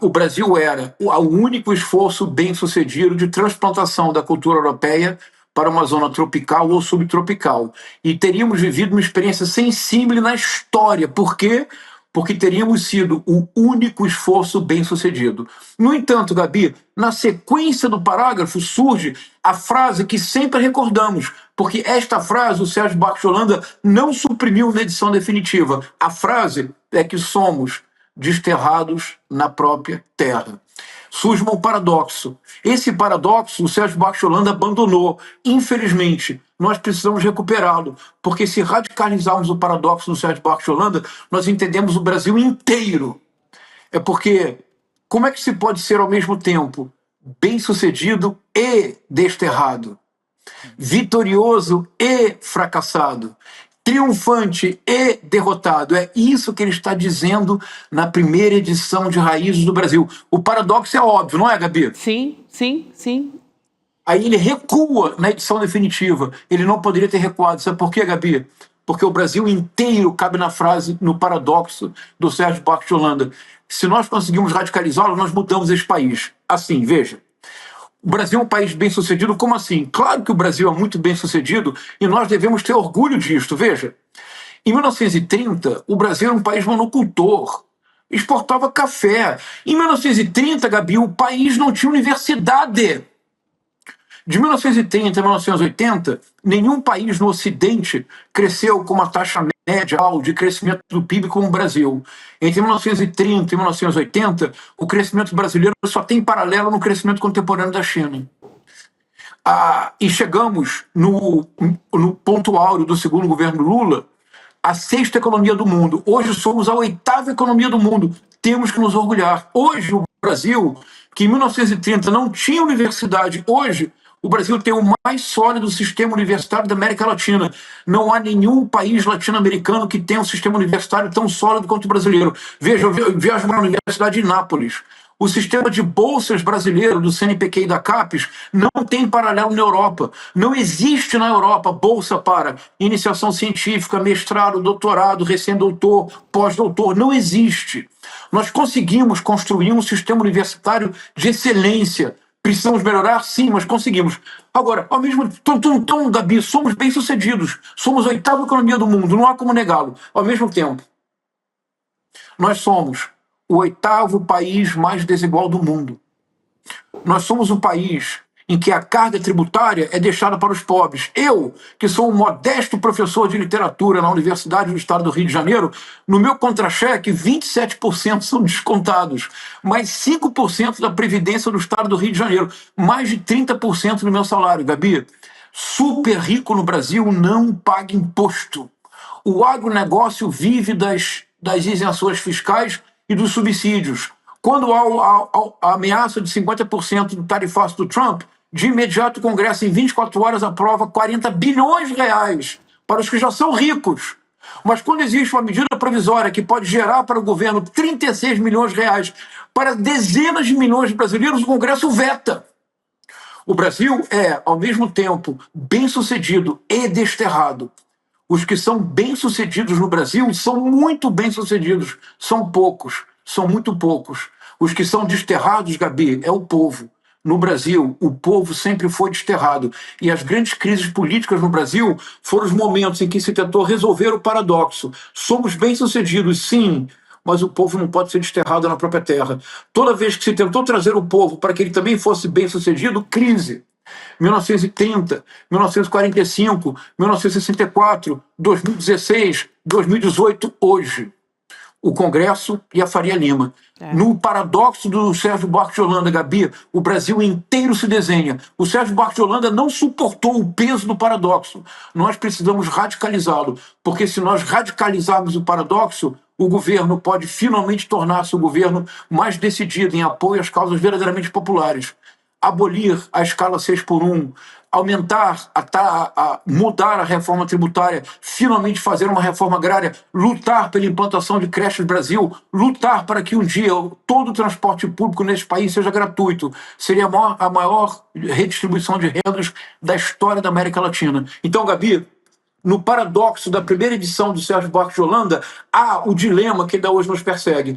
o Brasil era o único esforço bem-sucedido de transplantação da cultura europeia para uma zona tropical ou subtropical. E teríamos vivido uma experiência sensível na história. Por quê? Porque teríamos sido o único esforço bem-sucedido. No entanto, Gabi, na sequência do parágrafo surge a frase que sempre recordamos, porque esta frase o Sérgio Buarque de Holanda não suprimiu na edição definitiva. A frase é que somos desterrados na própria terra. Surge um paradoxo. Esse paradoxo o Sérgio Buarque de Holanda abandonou. Infelizmente, nós precisamos recuperá-lo, porque se radicalizarmos o paradoxo do Sérgio Buarque de Holanda, nós entendemos o Brasil inteiro. É porque como é que se pode ser ao mesmo tempo bem-sucedido e desterrado? Vitorioso e fracassado? Triunfante e derrotado. É isso que ele está dizendo na primeira edição de Raízes do Brasil. O paradoxo é óbvio, não é, Gabi?
Sim, sim, sim.
Aí ele recua na edição definitiva. Ele não poderia ter recuado. Sabe por quê, Gabi? Porque o Brasil inteiro cabe na frase, no paradoxo do Sérgio Buarque de Holanda. Se nós conseguimos radicalizá-lo, nós mudamos esse país. Assim, veja. O Brasil é um país bem-sucedido? Como assim? Claro que o Brasil é muito bem-sucedido e nós devemos ter orgulho disto. Veja, em 1930, o Brasil era um país monocultor, exportava café. Em 1930, Gabi, o país não tinha universidade. De 1930 a 1980, nenhum país no Ocidente cresceu com uma taxa média de crescimento do PIB como o Brasil. Entre 1930 e 1980, o crescimento brasileiro só tem paralelo no crescimento contemporâneo da China. E chegamos no ponto áureo do segundo governo Lula, a 6ª economia do mundo. Hoje somos a 8ª economia do mundo. Temos que nos orgulhar. Hoje o Brasil, que em 1930 não tinha universidade, hoje o Brasil tem o mais sólido sistema universitário da América Latina. Não há nenhum país latino-americano que tenha um sistema universitário tão sólido quanto o brasileiro. Veja, eu viajo para a Universidade de Nápoles. O sistema de bolsas brasileiro do CNPq e da CAPES não tem paralelo na Europa. Não existe na Europa bolsa para iniciação científica, mestrado, doutorado, recém-doutor, pós-doutor. Não existe. Nós conseguimos construir um sistema universitário de excelência. Precisamos melhorar? Sim, mas conseguimos. Agora, ao mesmo tempo, Gabi, somos bem-sucedidos. Somos a 8ª economia do mundo, não há como negá-lo. Ao mesmo tempo, nós somos o 8º país mais desigual do mundo. Nós somos um país em que a carga tributária é deixada para os pobres. Eu, que sou um modesto professor de literatura na Universidade do Estado do Rio de Janeiro, no meu contra-cheque, 27% são descontados, mais 5% da Previdência do Estado do Rio de Janeiro, mais de 30% do meu salário. Gabi, super rico no Brasil não paga imposto. O agronegócio vive das isenções fiscais e dos subsídios. Quando há a ameaça de 50% do tarifaço do Trump, de imediato o Congresso, em 24 horas, aprova 40 bilhões de reais para os que já são ricos. Mas quando existe uma medida provisória que pode gerar para o governo 36 milhões de reais para dezenas de milhões de brasileiros, o Congresso veta. O Brasil é, ao mesmo tempo, bem-sucedido e desterrado. Os que são bem-sucedidos no Brasil são muito bem-sucedidos. São poucos, são muito poucos. Os que são desterrados, Gabi, é o povo. No Brasil, o povo sempre foi desterrado. E as grandes crises políticas no Brasil foram os momentos em que se tentou resolver o paradoxo. Somos bem-sucedidos, sim, mas o povo não pode ser desterrado na própria terra. Toda vez que se tentou trazer o povo para que ele também fosse bem-sucedido, crise. 1930, 1945, 1964, 2016, 2018, hoje. o Congresso e a Faria Lima. No paradoxo do Sérgio Buarque de Holanda, Gabi, o Brasil inteiro se desenha. O Sérgio Buarque de Holanda não suportou o peso do paradoxo. Nós precisamos radicalizá-lo, porque se nós radicalizarmos o paradoxo, o governo pode finalmente tornar-se o governo mais decidido em apoio às causas verdadeiramente populares. Abolir a escala 6x1, aumentar, mudar a reforma tributária, finalmente fazer uma reforma agrária, lutar pela implantação de creches no Brasil, lutar para que um dia todo o transporte público nesse país seja gratuito. Seria a maior redistribuição de rendas da história da América Latina. Então, Gabi, no paradoxo da primeira edição do Sérgio Buarque de Holanda, há o dilema que ainda hoje nos persegue.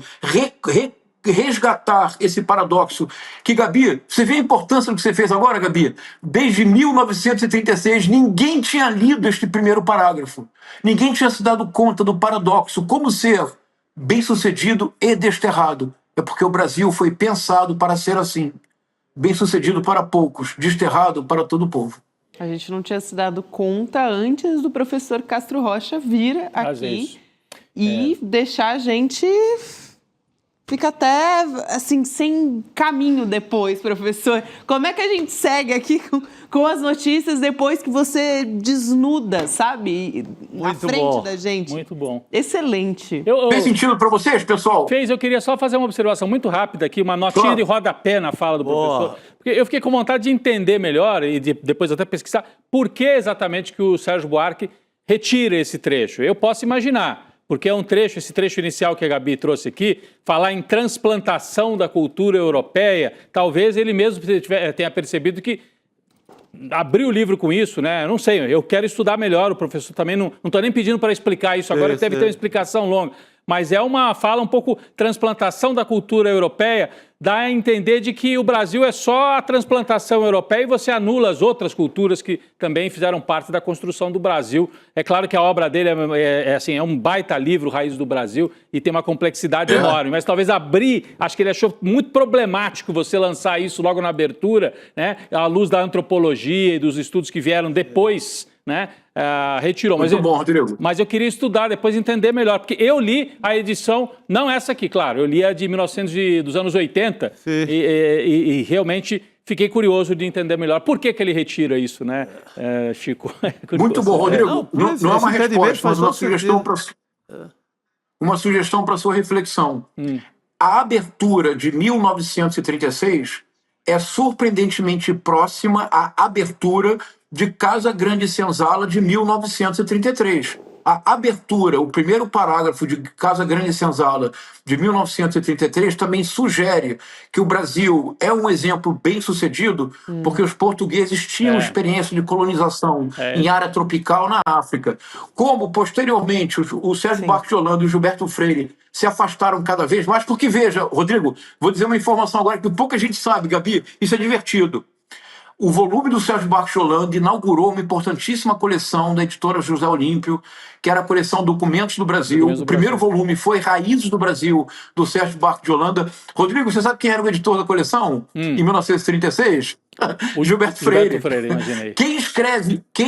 Resgatar esse paradoxo. Que, Gabi, você vê a importância do que você fez agora, Gabi? Desde 1936, ninguém tinha lido este primeiro parágrafo. Ninguém tinha se dado conta do paradoxo. Como ser bem-sucedido e desterrado? É porque o Brasil foi pensado para ser assim. Bem-sucedido para poucos, desterrado para todo o povo.
A gente não tinha se dado conta antes do professor Castro Rocha vir aqui e deixar a gente... Fica até, assim, sem caminho depois, professor. Como é que a gente segue aqui com as notícias depois que você desnuda, sabe? Na frente da gente.
Muito bom.
Excelente.
Fez sentido para vocês, pessoal?
Fez. Eu queria só fazer uma observação muito rápida aqui, uma notinha de rodapé na fala do professor. Porque eu fiquei com vontade de entender melhor e depois até pesquisar por que exatamente que o Sérgio Buarque retira esse trecho. Eu posso imaginar. Porque é um trecho, esse trecho inicial que a Gabi trouxe aqui, falar em transplantação da cultura europeia, talvez ele mesmo tenha percebido que abriu o livro com isso, né? Eu não sei, eu quero estudar melhor, o professor também não estou nem pedindo para explicar isso agora, deve ter uma explicação longa. Mas é uma fala um pouco transplantação da cultura europeia, dá a entender de que o Brasil é só a transplantação europeia e você anula as outras culturas que também fizeram parte da construção do Brasil. É claro que a obra dele é um baita livro, Raiz do Brasil, e tem uma complexidade enorme, mas talvez acho que ele achou muito problemático você lançar isso logo na abertura, né, à luz da antropologia e dos estudos que vieram depois, né? Retirou.
Muito bom, Rodrigo.
Mas eu queria estudar, depois entender melhor, porque eu li a edição, não essa aqui, claro, eu li a de dos anos 80 e realmente fiquei curioso de entender melhor por que ele retira isso, né, Chico?
Muito bom, Rodrigo. Não é uma resposta, mas uma sugestão para sua reflexão. A abertura de 1936 é surpreendentemente próxima à abertura de Casa Grande Senzala de 1933. A abertura, o primeiro parágrafo de Casa Grande Senzala de 1933 também sugere que o Brasil é um exemplo bem-sucedido porque os portugueses tinham experiência de colonização em área tropical na África. Como, posteriormente, o Sérgio Buarque de Holanda e o Gilberto Freire se afastaram cada vez mais, porque, veja, Rodrigo, vou dizer uma informação agora que pouca gente sabe, Gabi, isso é divertido. O volume do Sérgio Buarque de Holanda inaugurou uma importantíssima coleção da editora José Olímpio, que era a coleção Documentos do Brasil. O primeiro volume foi Raízes do Brasil, do Sérgio Buarque de Holanda. Rodrigo, você sabe quem era o editor da coleção em 1936? O Gilberto Freire.
Imaginei.
Quem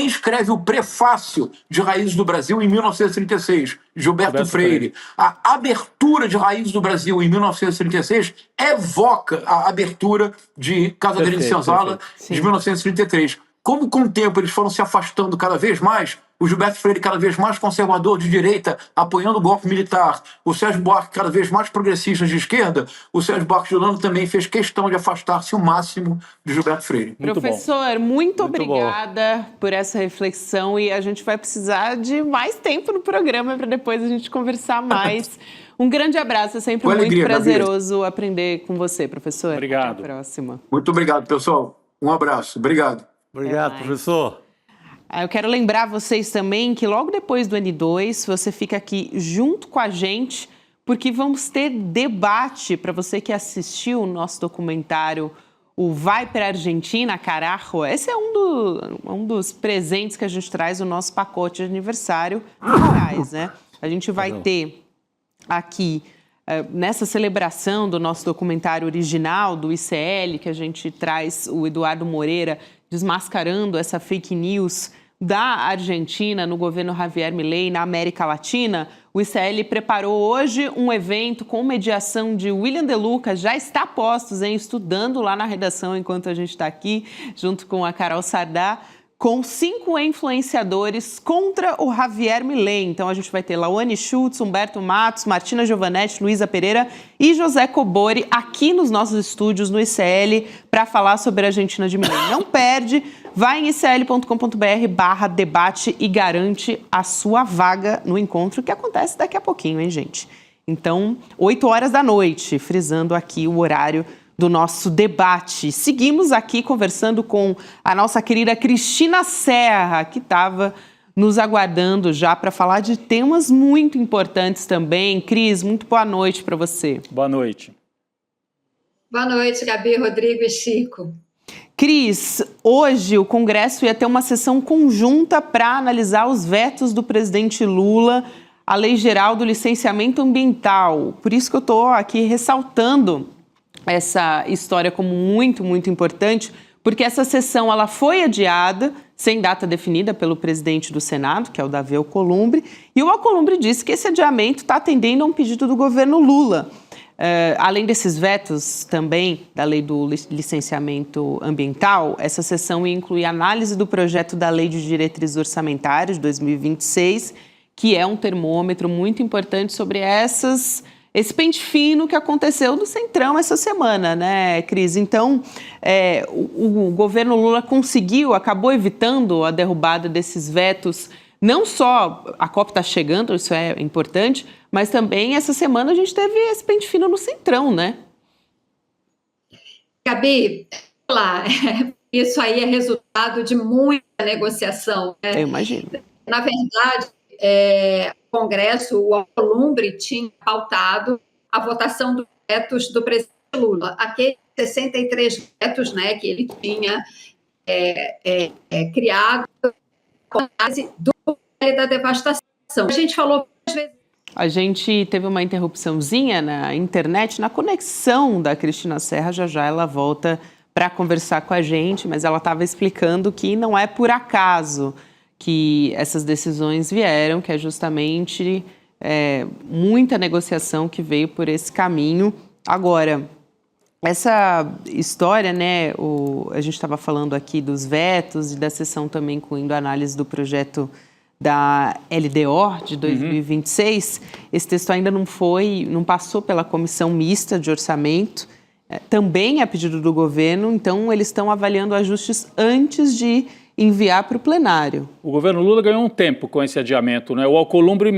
escreve o prefácio de Raízes do Brasil em 1936? Gilberto Freire. A abertura de Raízes do Brasil em 1936 evoca a abertura de Casa Grande Senzala de 1933. Como com o tempo eles foram se afastando cada vez mais, o Gilberto Freire cada vez mais conservador de direita, apoiando o golpe militar, o Sérgio Buarque cada vez mais progressista de esquerda, o Sérgio Buarque de Holanda também fez questão de afastar-se o máximo de Gilberto Freire.
Professor, muito obrigada por essa reflexão e a gente vai precisar de mais tempo no programa para depois a gente conversar mais. Um grande abraço, é sempre muito prazeroso aprender com você, professor.
Obrigado.
Até a próxima.
Muito obrigado, pessoal. Um abraço. Obrigado.
Obrigado, professor.
Eu quero lembrar vocês também que logo depois do N2, você fica aqui junto com a gente, porque vamos ter debate para você que assistiu o nosso documentário, o Vai para a Argentina, Carajo. Esse é um dos presentes que a gente traz no nosso pacote de aniversário de Moraes, né? A gente vai ter aqui, nessa celebração do nosso documentário original, do ICL, que a gente traz o Eduardo Moreira desmascarando essa fake news da Argentina no governo Javier Milei, na América Latina, O ICL preparou hoje um evento com mediação de William De Luca, já está a postos, estudando lá na redação enquanto a gente está aqui, junto com a Carol Sardá, com 5 influenciadores contra o Javier Milei. Então a gente vai ter Lawane Schultz, Humberto Matos, Martina Giovanetti, Luísa Pereira e José Cobori aqui nos nossos estúdios no ICL para falar sobre a Argentina de Milei. Não perde, vai em icl.com.br/debate e garante a sua vaga no encontro que acontece daqui a pouquinho, hein, gente? Então, 8 horas da noite, frisando aqui o horário do nosso debate. Seguimos aqui conversando com a nossa querida Cristina Serra, que estava nos aguardando já para falar de temas muito importantes também. Cris, muito boa noite para você.
Boa noite.
Boa noite, Gabi, Rodrigo e Chico.
Cris, hoje o Congresso ia ter uma sessão conjunta para analisar os vetos do presidente Lula à Lei Geral do Licenciamento Ambiental. Por isso que eu estou aqui ressaltando essa história como muito, muito importante, porque essa sessão ela foi adiada, sem data definida pelo presidente do Senado, que é o Davi Alcolumbre, e o Alcolumbre disse que esse adiamento está atendendo a um pedido do governo Lula. Além desses vetos também da Lei do Licenciamento Ambiental, essa sessão ia incluir análise do projeto da Lei de Diretrizes Orçamentárias de 2026, que é um termômetro muito importante sobre esse pente fino que aconteceu no Centrão essa semana, né, Cris? Então, o governo Lula acabou evitando a derrubada desses vetos. Não só a COP está chegando, isso é importante, mas também essa semana a gente teve esse pente fino no Centrão, né?
Gabi, lá, isso aí é resultado de muita negociação, né?
Eu imagino.
Na verdade, o Congresso, o Alcolumbre, tinha pautado a votação dos vetos do presidente Lula. Aqueles 63 vetos, né, que ele tinha criado com a base do da devastação. A gente falou várias vezes.
A gente teve uma interrupçãozinha na internet, na conexão da Cristina Serra. Já ela volta para conversar com a gente, mas ela estava explicando que não é por acaso que essas decisões vieram, que é justamente muita negociação que veio por esse caminho. Agora, essa história, né, a gente estava falando aqui dos vetos e da sessão também incluindo a análise do projeto da LDO de 2026, esse texto ainda não passou pela comissão mista de orçamento, também a pedido do governo, então eles estão avaliando ajustes antes de enviar para o plenário.
O governo Lula ganhou um tempo com esse adiamento, né? O Alcolumbre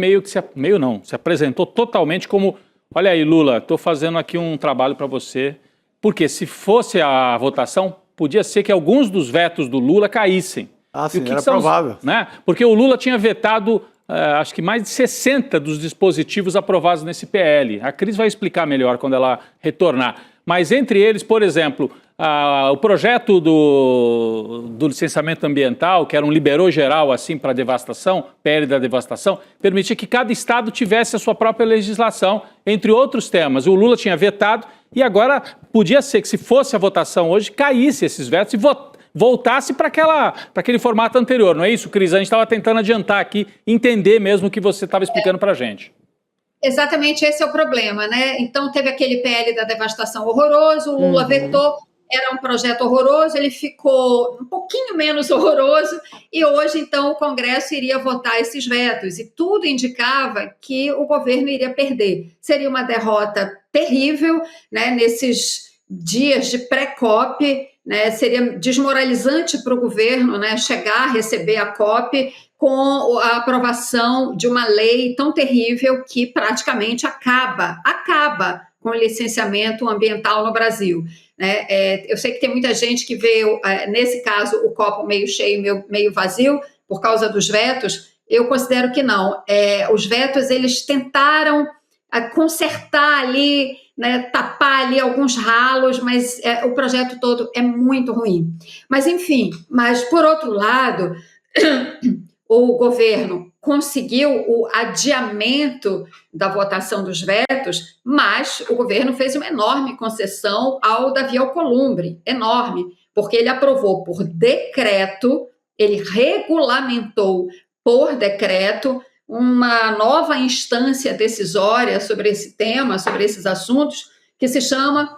se apresentou totalmente como, olha aí, Lula, estou fazendo aqui um trabalho para você, porque se fosse a votação, podia ser que alguns dos vetos do Lula caíssem.
Ah, sim, era provável.
Né? Porque o Lula tinha vetado, acho que mais de 60 dos dispositivos aprovados nesse PL. A Cris vai explicar melhor quando ela retornar. Mas entre eles, por exemplo, o projeto do licenciamento ambiental, que era um liberou geral assim para a devastação, PL da devastação, permitia que cada estado tivesse a sua própria legislação, entre outros temas. O Lula tinha vetado e agora podia ser que, se fosse a votação hoje, caísse esses vetos e voltasse para aquele formato anterior. Não é isso, Cris? A gente estava tentando adiantar aqui, entender mesmo o que você estava explicando para a gente.
Exatamente, esse é o problema, né? Então, teve aquele PL da devastação horroroso, o Lula vetou, era um projeto horroroso, ele ficou um pouquinho menos horroroso e hoje, então, o Congresso iria votar esses vetos e tudo indicava que o governo iria perder. Seria uma derrota terrível, né, nesses dias de pré-COP, né, seria desmoralizante para o governo, né, chegar a receber a COP com a aprovação de uma lei tão terrível que praticamente acaba com o licenciamento ambiental no Brasil. Né? Eu sei que tem muita gente que vê, nesse caso, o copo meio cheio, meio vazio, por causa dos vetos. Eu considero que não. Os vetos, eles tentaram consertar ali, né, tapar ali alguns ralos, mas o projeto todo é muito ruim. Mas, enfim, por outro lado, o governo conseguiu o adiamento da votação dos vetos, mas o governo fez uma enorme concessão ao Davi Alcolumbre, enorme, porque ele aprovou por decreto, ele regulamentou por decreto uma nova instância decisória sobre esse tema, sobre esses assuntos, que se chama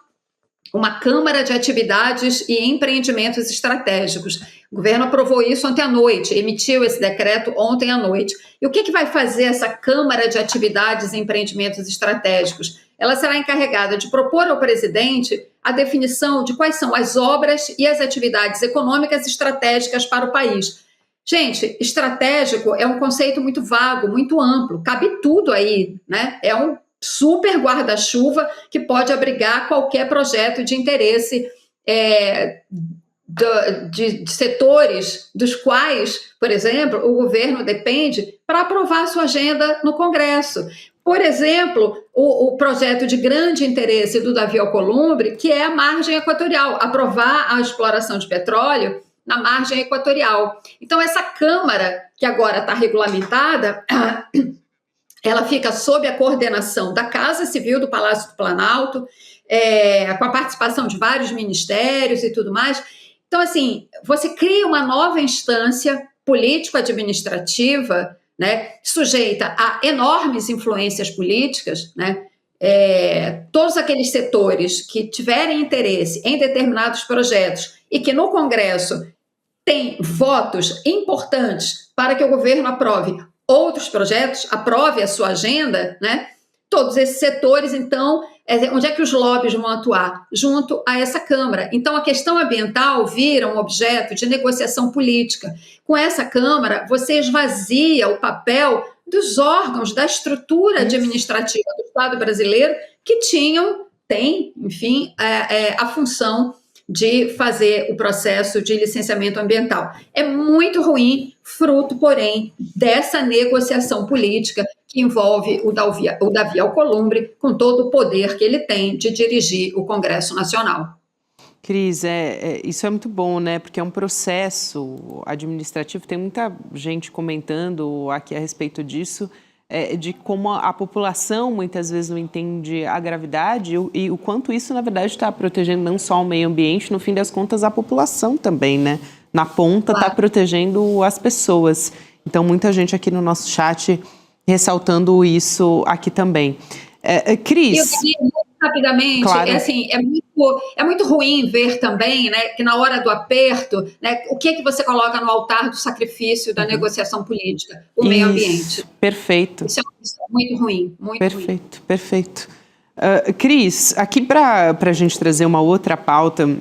uma Câmara de Atividades e Empreendimentos Estratégicos. O governo aprovou isso ontem à noite, emitiu esse decreto ontem à noite. E o que vai fazer essa Câmara de Atividades e Empreendimentos Estratégicos? Ela será encarregada de propor ao presidente a definição de quais são as obras e as atividades econômicas estratégicas para o país. Gente, estratégico é um conceito muito vago, muito amplo, cabe tudo aí, né? É um super guarda-chuva que pode abrigar qualquer projeto de interesse de setores dos quais, por exemplo, o governo depende para aprovar a sua agenda no Congresso. Por exemplo, o projeto de grande interesse do Davi Alcolumbre, que é a margem equatorial, aprovar a exploração de petróleo na margem equatorial. Então, essa Câmara, que agora está regulamentada, ela fica sob a coordenação da Casa Civil do Palácio do Planalto, com a participação de vários ministérios e tudo mais. Então, assim, você cria uma nova instância político-administrativa, né, sujeita a enormes influências políticas, né? Todos aqueles setores que tiverem interesse em determinados projetos e que no Congresso têm votos importantes para que o governo aprove outros projetos, aprove a sua agenda, né? Todos esses setores, então, onde é que os lobbies vão atuar? Junto a essa Câmara. Então, a questão ambiental vira um objeto de negociação política. Com essa Câmara, você esvazia o papel dos órgãos, da estrutura administrativa do Estado brasileiro, que têm, enfim, a função de fazer o processo de licenciamento ambiental. É muito ruim, fruto, porém, dessa negociação política que envolve o Davi Alcolumbre, com todo o poder que ele tem de dirigir o Congresso Nacional.
Cris, isso é muito bom, né? Porque é um processo administrativo, tem muita gente comentando aqui a respeito disso, de como a população muitas vezes não entende a gravidade e o quanto isso, na verdade, está protegendo não só o meio ambiente, no fim das contas, a população também, né? Na ponta está protegendo as pessoas. Então, muita gente aqui no nosso chat ressaltando isso aqui também. Cris...
Eu queria muito rapidamente,
claro.
É muito ruim ver também, né, que na hora do aperto, né, o que você coloca no altar do sacrifício da negociação política? O meio ambiente.
Perfeito.
Isso é muito ruim, muito ruim.
Perfeito. Cris, aqui para a gente trazer uma outra pauta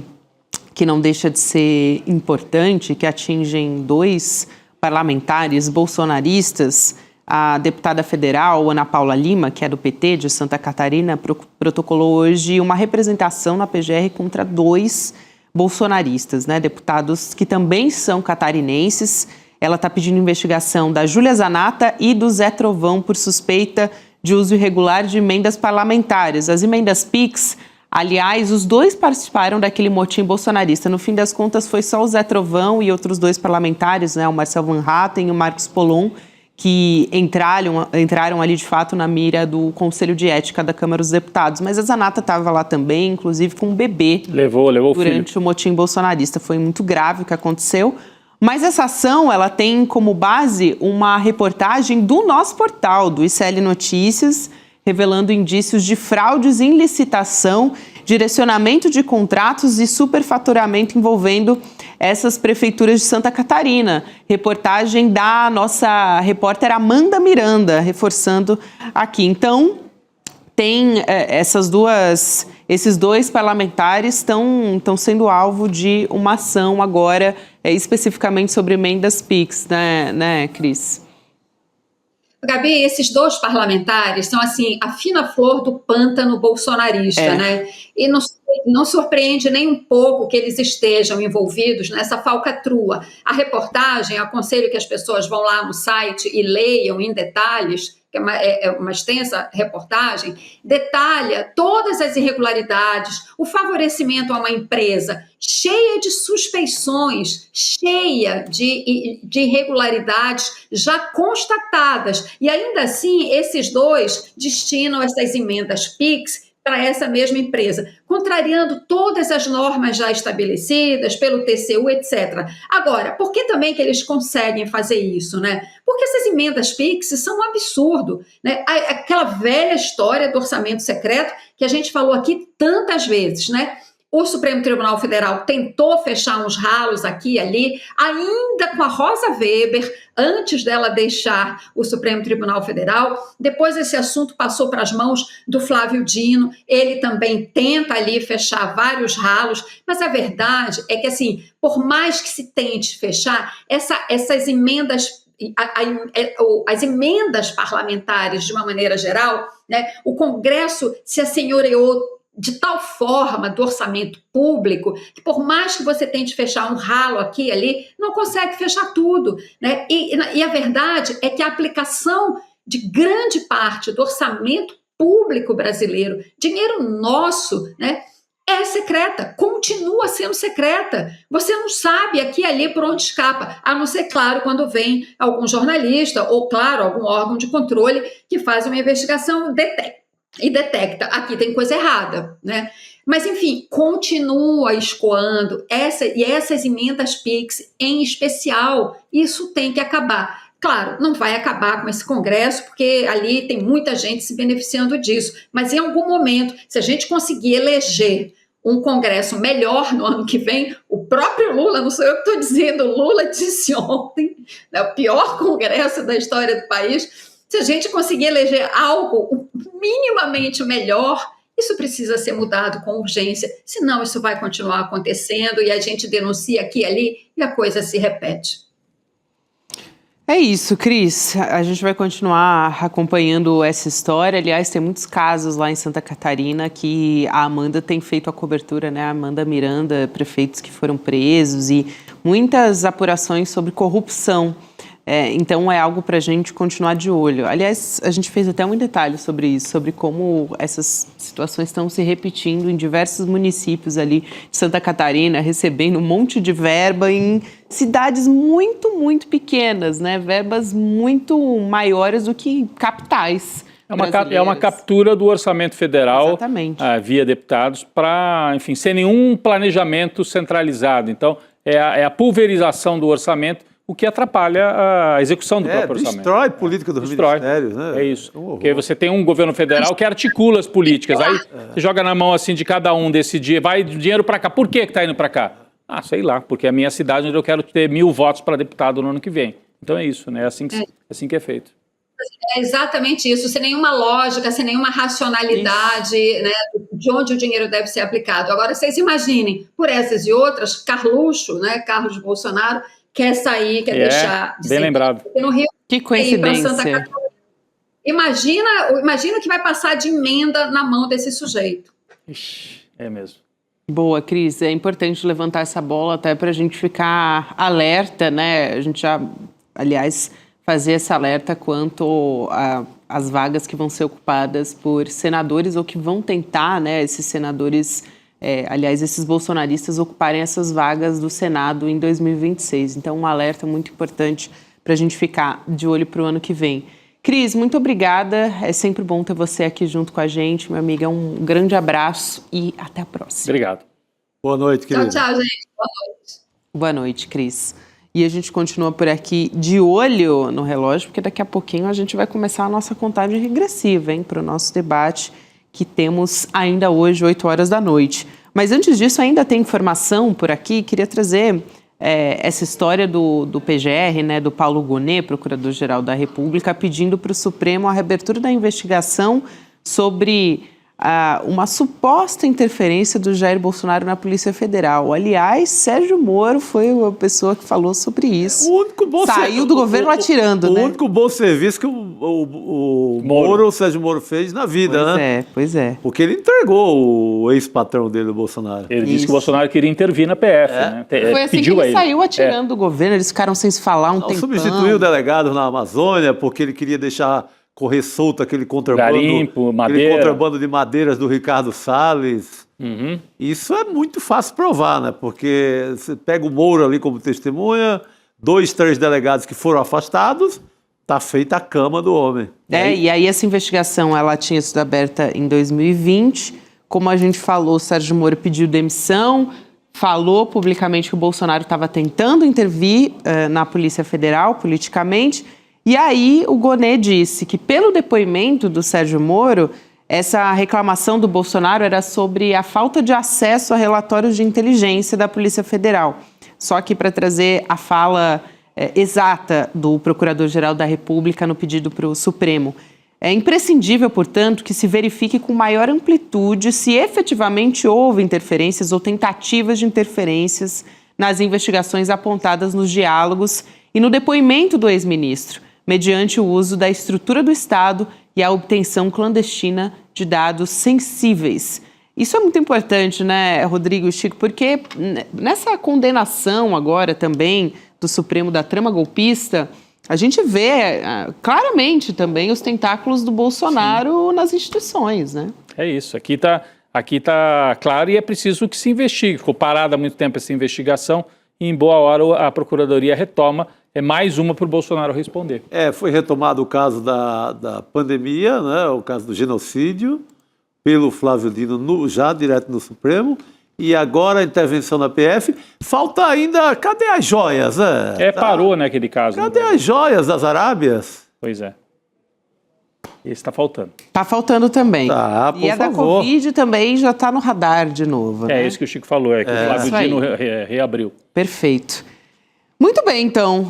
que não deixa de ser importante, que atingem 2 parlamentares bolsonaristas, a deputada federal Ana Paula Lima, que é do PT de Santa Catarina, protocolou hoje uma representação na PGR contra 2 bolsonaristas, né, deputados que também são catarinenses. Ela está pedindo investigação da Júlia Zanata e do Zé Trovão por suspeita de uso irregular de emendas parlamentares. As emendas PIX, aliás, os 2 participaram daquele motim bolsonarista. No fim das contas, foi só o Zé Trovão e outros 2 parlamentares, né, o Marcelo Van Hatten e o Marcos Polon, que entraram ali, de fato, na mira do Conselho de Ética da Câmara dos Deputados. Mas a Zanata estava lá também, inclusive com um bebê.
Levou
durante o motim bolsonarista. Foi muito grave o que aconteceu. Mas essa ação, ela tem como base uma reportagem do nosso portal, do ICL Notícias, revelando indícios de fraudes em licitação, direcionamento de contratos e superfaturamento envolvendo essas prefeituras de Santa Catarina. Reportagem da nossa repórter Amanda Miranda, reforçando aqui. Então, tem esses 2 parlamentares estão sendo alvo de uma ação agora, especificamente sobre emendas PIX, né, Cris?
Gabi, esses 2 parlamentares são, assim, a fina flor do pântano bolsonarista, né? E não surpreende nem um pouco que eles estejam envolvidos nessa falcatrua. A reportagem, aconselho que as pessoas vão lá no site e leiam em detalhes, que é uma extensa reportagem, detalha todas as irregularidades, o favorecimento a uma empresa cheia de suspeições, cheia de irregularidades já constatadas. E ainda assim, esses 2 destinam essas emendas PIX para essa mesma empresa, contrariando todas as normas já estabelecidas pelo TCU, etc. Agora, por que também que eles conseguem fazer isso, né? Porque essas emendas PIX são um absurdo, né? Aquela velha história do orçamento secreto que a gente falou aqui tantas vezes, né? O Supremo Tribunal Federal tentou fechar uns ralos aqui e ali, ainda com a Rosa Weber, antes dela deixar o Supremo Tribunal Federal. Depois esse assunto passou para as mãos do Flávio Dino, ele também tenta ali fechar vários ralos, mas a verdade é que, assim, por mais que se tente fechar, essas emendas, as emendas parlamentares, de uma maneira geral, né, o Congresso se assenhoreou de tal forma do orçamento público, que por mais que você tente fechar um ralo aqui e ali, não consegue fechar tudo, né? E a verdade é que a aplicação de grande parte do orçamento público brasileiro, dinheiro nosso, né, é secreta, continua sendo secreta. Você não sabe aqui e ali por onde escapa, a não ser, claro, quando vem algum jornalista ou, claro, algum órgão de controle que faz uma investigação e detecta, aqui tem coisa errada, né? Mas, enfim, continua escoando essas emendas PIX em especial, isso tem que acabar. Claro, não vai acabar com esse Congresso, porque ali tem muita gente se beneficiando disso, mas em algum momento, se a gente conseguir eleger um Congresso melhor no ano que vem, o próprio Lula, não sou eu que estou dizendo, Lula disse ontem, né, o pior Congresso da história do país. Se a gente conseguir eleger algo minimamente melhor, isso precisa ser mudado com urgência, senão isso vai continuar acontecendo e a gente denuncia aqui e ali e a coisa se repete.
É isso, Cris. A gente vai continuar acompanhando essa história. Aliás, tem muitos casos lá em Santa Catarina que a Amanda tem feito a cobertura, né? A Amanda Miranda, prefeitos que foram presos e muitas apurações sobre corrupção. Então é algo para a gente continuar de olho. Aliás, a gente fez até um detalhe sobre isso, sobre como essas situações estão se repetindo em diversos municípios ali de Santa Catarina, recebendo um monte de verba em cidades muito, muito pequenas, né? Verbas muito maiores do que capitais.
É uma captura do orçamento federal via deputados para, enfim, sem nenhum planejamento centralizado. Então, é a pulverização do orçamento, o que atrapalha a execução do próprio orçamento.
Destrói a política dos ministérios, né?
É isso. Porque você tem um governo federal que articula as políticas. Aí você joga na mão assim de cada um decidir, vai dinheiro para cá. Por que está indo para cá? Ah, sei lá, porque é a minha cidade onde eu quero ter 1000 votos para deputado no ano que vem. Então é isso, né? É assim que é feito.
É exatamente isso, sem nenhuma lógica, sem nenhuma racionalidade, né, de onde o dinheiro deve ser aplicado. Agora, vocês imaginem, por essas e outras, Carluxo, né, Carlos Bolsonaro, quer sair, quer deixar de
bem
ser.
lembrado.
No Rio,
que coincidência.
Santa Catarina. Imagina o que vai passar de emenda na mão desse sujeito.
Ixi, é mesmo.
Boa, Cris. É importante levantar essa bola até para a gente ficar alerta, né? A gente já, aliás, fazer esse alerta quanto às vagas que vão ser ocupadas por senadores ou que vão tentar, né, esses senadores... aliás, esses bolsonaristas ocuparem essas vagas do Senado em 2026. Então, um alerta muito importante para a gente ficar de olho para o ano que vem. Cris, muito obrigada. É sempre bom ter você aqui junto com a gente, minha amiga. Um grande abraço e até a próxima.
Obrigado.
Boa noite, querida.
Tchau, gente. Boa noite.
Boa noite, Cris. E a gente continua por aqui de olho no relógio, porque daqui a pouquinho a gente vai começar a nossa contagem regressiva, hein, para o nosso debate que temos ainda hoje, 8 horas da noite. Mas antes disso, ainda tem informação por aqui, queria trazer essa história do PGR, né, do Paulo Gonet, Procurador-Geral da República, pedindo para o Supremo a reabertura da investigação sobre uma suposta interferência do Jair Bolsonaro na Polícia Federal. Aliás, Sérgio Moro foi a pessoa que falou sobre isso.
O único bom
Saiu do governo atirando, né?
O único bom serviço que o Sérgio Moro fez na vida, né?
Pois é.
Porque ele entregou o ex-patrão dele, o Bolsonaro.
Ele disse que o Bolsonaro queria intervir na PF, né?
Foi assim que ele saiu atirando do governo, eles ficaram sem se falar um tempão.
Substituiu o delegado na Amazônia porque ele queria deixar correr solto aquele contrabando,
garimpo, madeira.
Aquele contrabando de madeiras do Ricardo Salles.
Uhum.
Isso é muito fácil provar, né? Porque você pega o Moro ali como testemunha, 2, 3 delegados que foram afastados, tá feita a cama do homem.
E aí essa investigação ela tinha sido aberta em 2020. Como a gente falou, o Sérgio Moro pediu demissão, falou publicamente que o Bolsonaro estava tentando intervir na Polícia Federal politicamente. E aí o Gonê disse que, pelo depoimento do Sérgio Moro, essa reclamação do Bolsonaro era sobre a falta de acesso a relatórios de inteligência da Polícia Federal. Só que para trazer a fala exata do Procurador-Geral da República no pedido para o Supremo. É imprescindível, portanto, que se verifique com maior amplitude se efetivamente houve interferências ou tentativas de interferências nas investigações apontadas nos diálogos e no depoimento do ex-ministro, mediante o uso da estrutura do Estado e a obtenção clandestina de dados sensíveis. Isso é muito importante, né, Rodrigo e Chico, porque nessa condenação agora também do Supremo da trama golpista, a gente vê claramente também os tentáculos do Bolsonaro nas instituições, né? É
isso, aqui tá claro e é preciso que se investigue. Ficou parada há muito tempo essa investigação e em boa hora a Procuradoria retoma. É mais uma para o Bolsonaro responder.
Foi retomado o caso da pandemia, né, o caso do genocídio, pelo Flávio Dino já direto no Supremo. E agora a intervenção na PF, falta ainda, cadê as joias?
Parou naquele caso.
Cadê as joias das Arábias?
Pois é. Esse está faltando.
Está faltando também.
Tá, por
favor. Da Covid também já está no radar de novo.
É isso que o Chico falou, que o Flávio Dino reabriu.
Perfeito. Muito bem, então.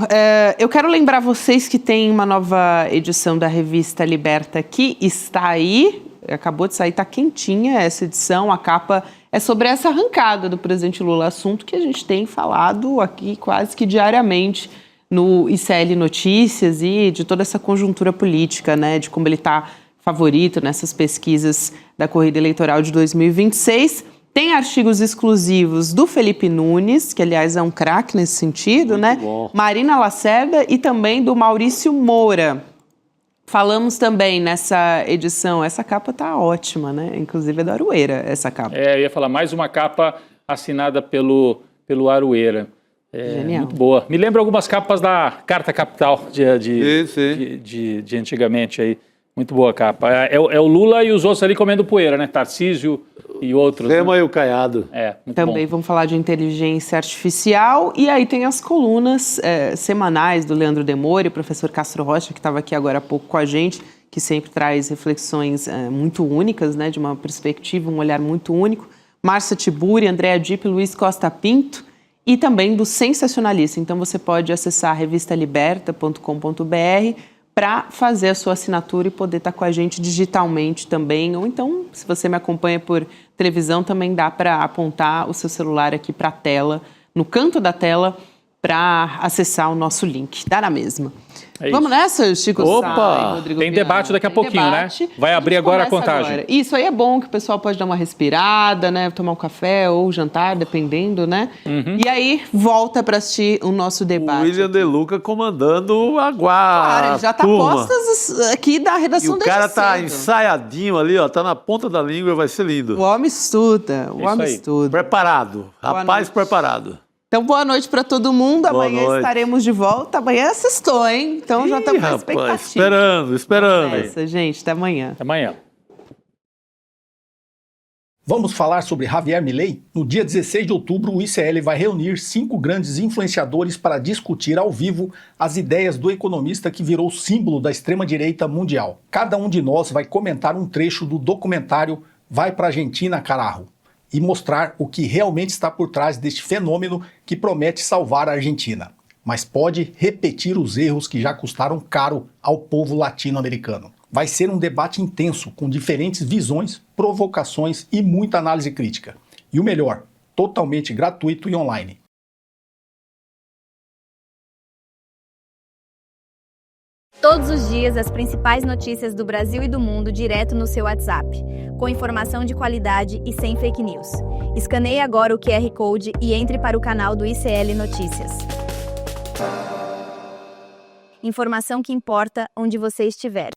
Eu quero lembrar vocês que tem uma nova edição da revista Liberta que está aí. Acabou de sair, está quentinha essa edição. A capa é sobre essa arrancada do presidente Lula, assunto que a gente tem falado aqui quase que diariamente no ICL Notícias e de toda essa conjuntura política, né, de como ele está favorito nessas pesquisas da corrida eleitoral de 2026. Tem artigos exclusivos do Felipe Nunes, que aliás é um craque nesse sentido, muito né? Bom. Marina Lacerda e também do Maurício Moura. Falamos também nessa edição, essa capa tá ótima, né? Inclusive é do Aroeira, essa capa.
Eu ia falar, mais uma capa assinada pelo Aroeira.
Genial.
Muito boa. Me lembra algumas capas da Carta Capital de antigamente aí. Muito boa a capa. É o Lula e os outros ali comendo poeira, né? Tarcísio e outros.
Zema, né?
E
o Caiado.
Muito
também
bom.
Vamos falar de inteligência artificial. E aí tem as colunas semanais do Leandro Demore, o professor Castro Rocha, que estava aqui agora há pouco com a gente, que sempre traz reflexões muito únicas, né? De uma perspectiva, um olhar muito único. Márcia Tiburi, Andréa Dipp, Luiz Costa Pinto. E também do Sensacionalista. Então você pode acessar revistaliberta.com.br para fazer a sua assinatura e poder estar com a gente digitalmente também. Ou então, se você me acompanha por televisão, também dá para apontar o seu celular aqui para a tela, no canto da tela, para acessar o nosso link. Dá na mesma. Vamos nessa, Chico
Opa!
Sá e Rodrigo
Tem
Viana.
debate daqui a pouquinho, debate, né? Vai abrir agora a contagem. Agora.
Isso aí é bom, que o pessoal pode dar uma respirada, né? Tomar um café ou jantar, dependendo, né?
Uhum.
E aí, volta para assistir o nosso debate.
O William De Luca comandando a guarda.
Claro, ele já tá postas aqui da redação
dele. E o cara tá
cedo.
Ensaiadinho ali, ó, tá na ponta da língua, vai ser lindo.
O homem estuda, o homem estuda.
Preparado, rapaz preparado.
Então, boa noite para todo mundo. Amanhã estaremos de volta. Amanhã é sextou, hein? Então já estamos na expectativa.
Esperando.
Essa, gente. Até amanhã.
Até amanhã.
Vamos falar sobre Javier Milei? No dia 16 de outubro, o ICL vai reunir 5 grandes influenciadores para discutir ao vivo as ideias do economista que virou símbolo da extrema-direita mundial. Cada um de nós vai comentar um trecho do documentário Vai pra Argentina, Carajo, e mostrar o que realmente está por trás deste fenômeno que promete salvar a Argentina, mas pode repetir os erros que já custaram caro ao povo latino-americano. Vai ser um debate intenso, com diferentes visões, provocações e muita análise crítica. E o melhor, totalmente gratuito e online.
Todos os dias, as principais notícias do Brasil e do mundo direto no seu WhatsApp, com informação de qualidade e sem fake news. Escaneie agora o QR Code e entre para o canal do ICL Notícias. Informação que importa onde você estiver.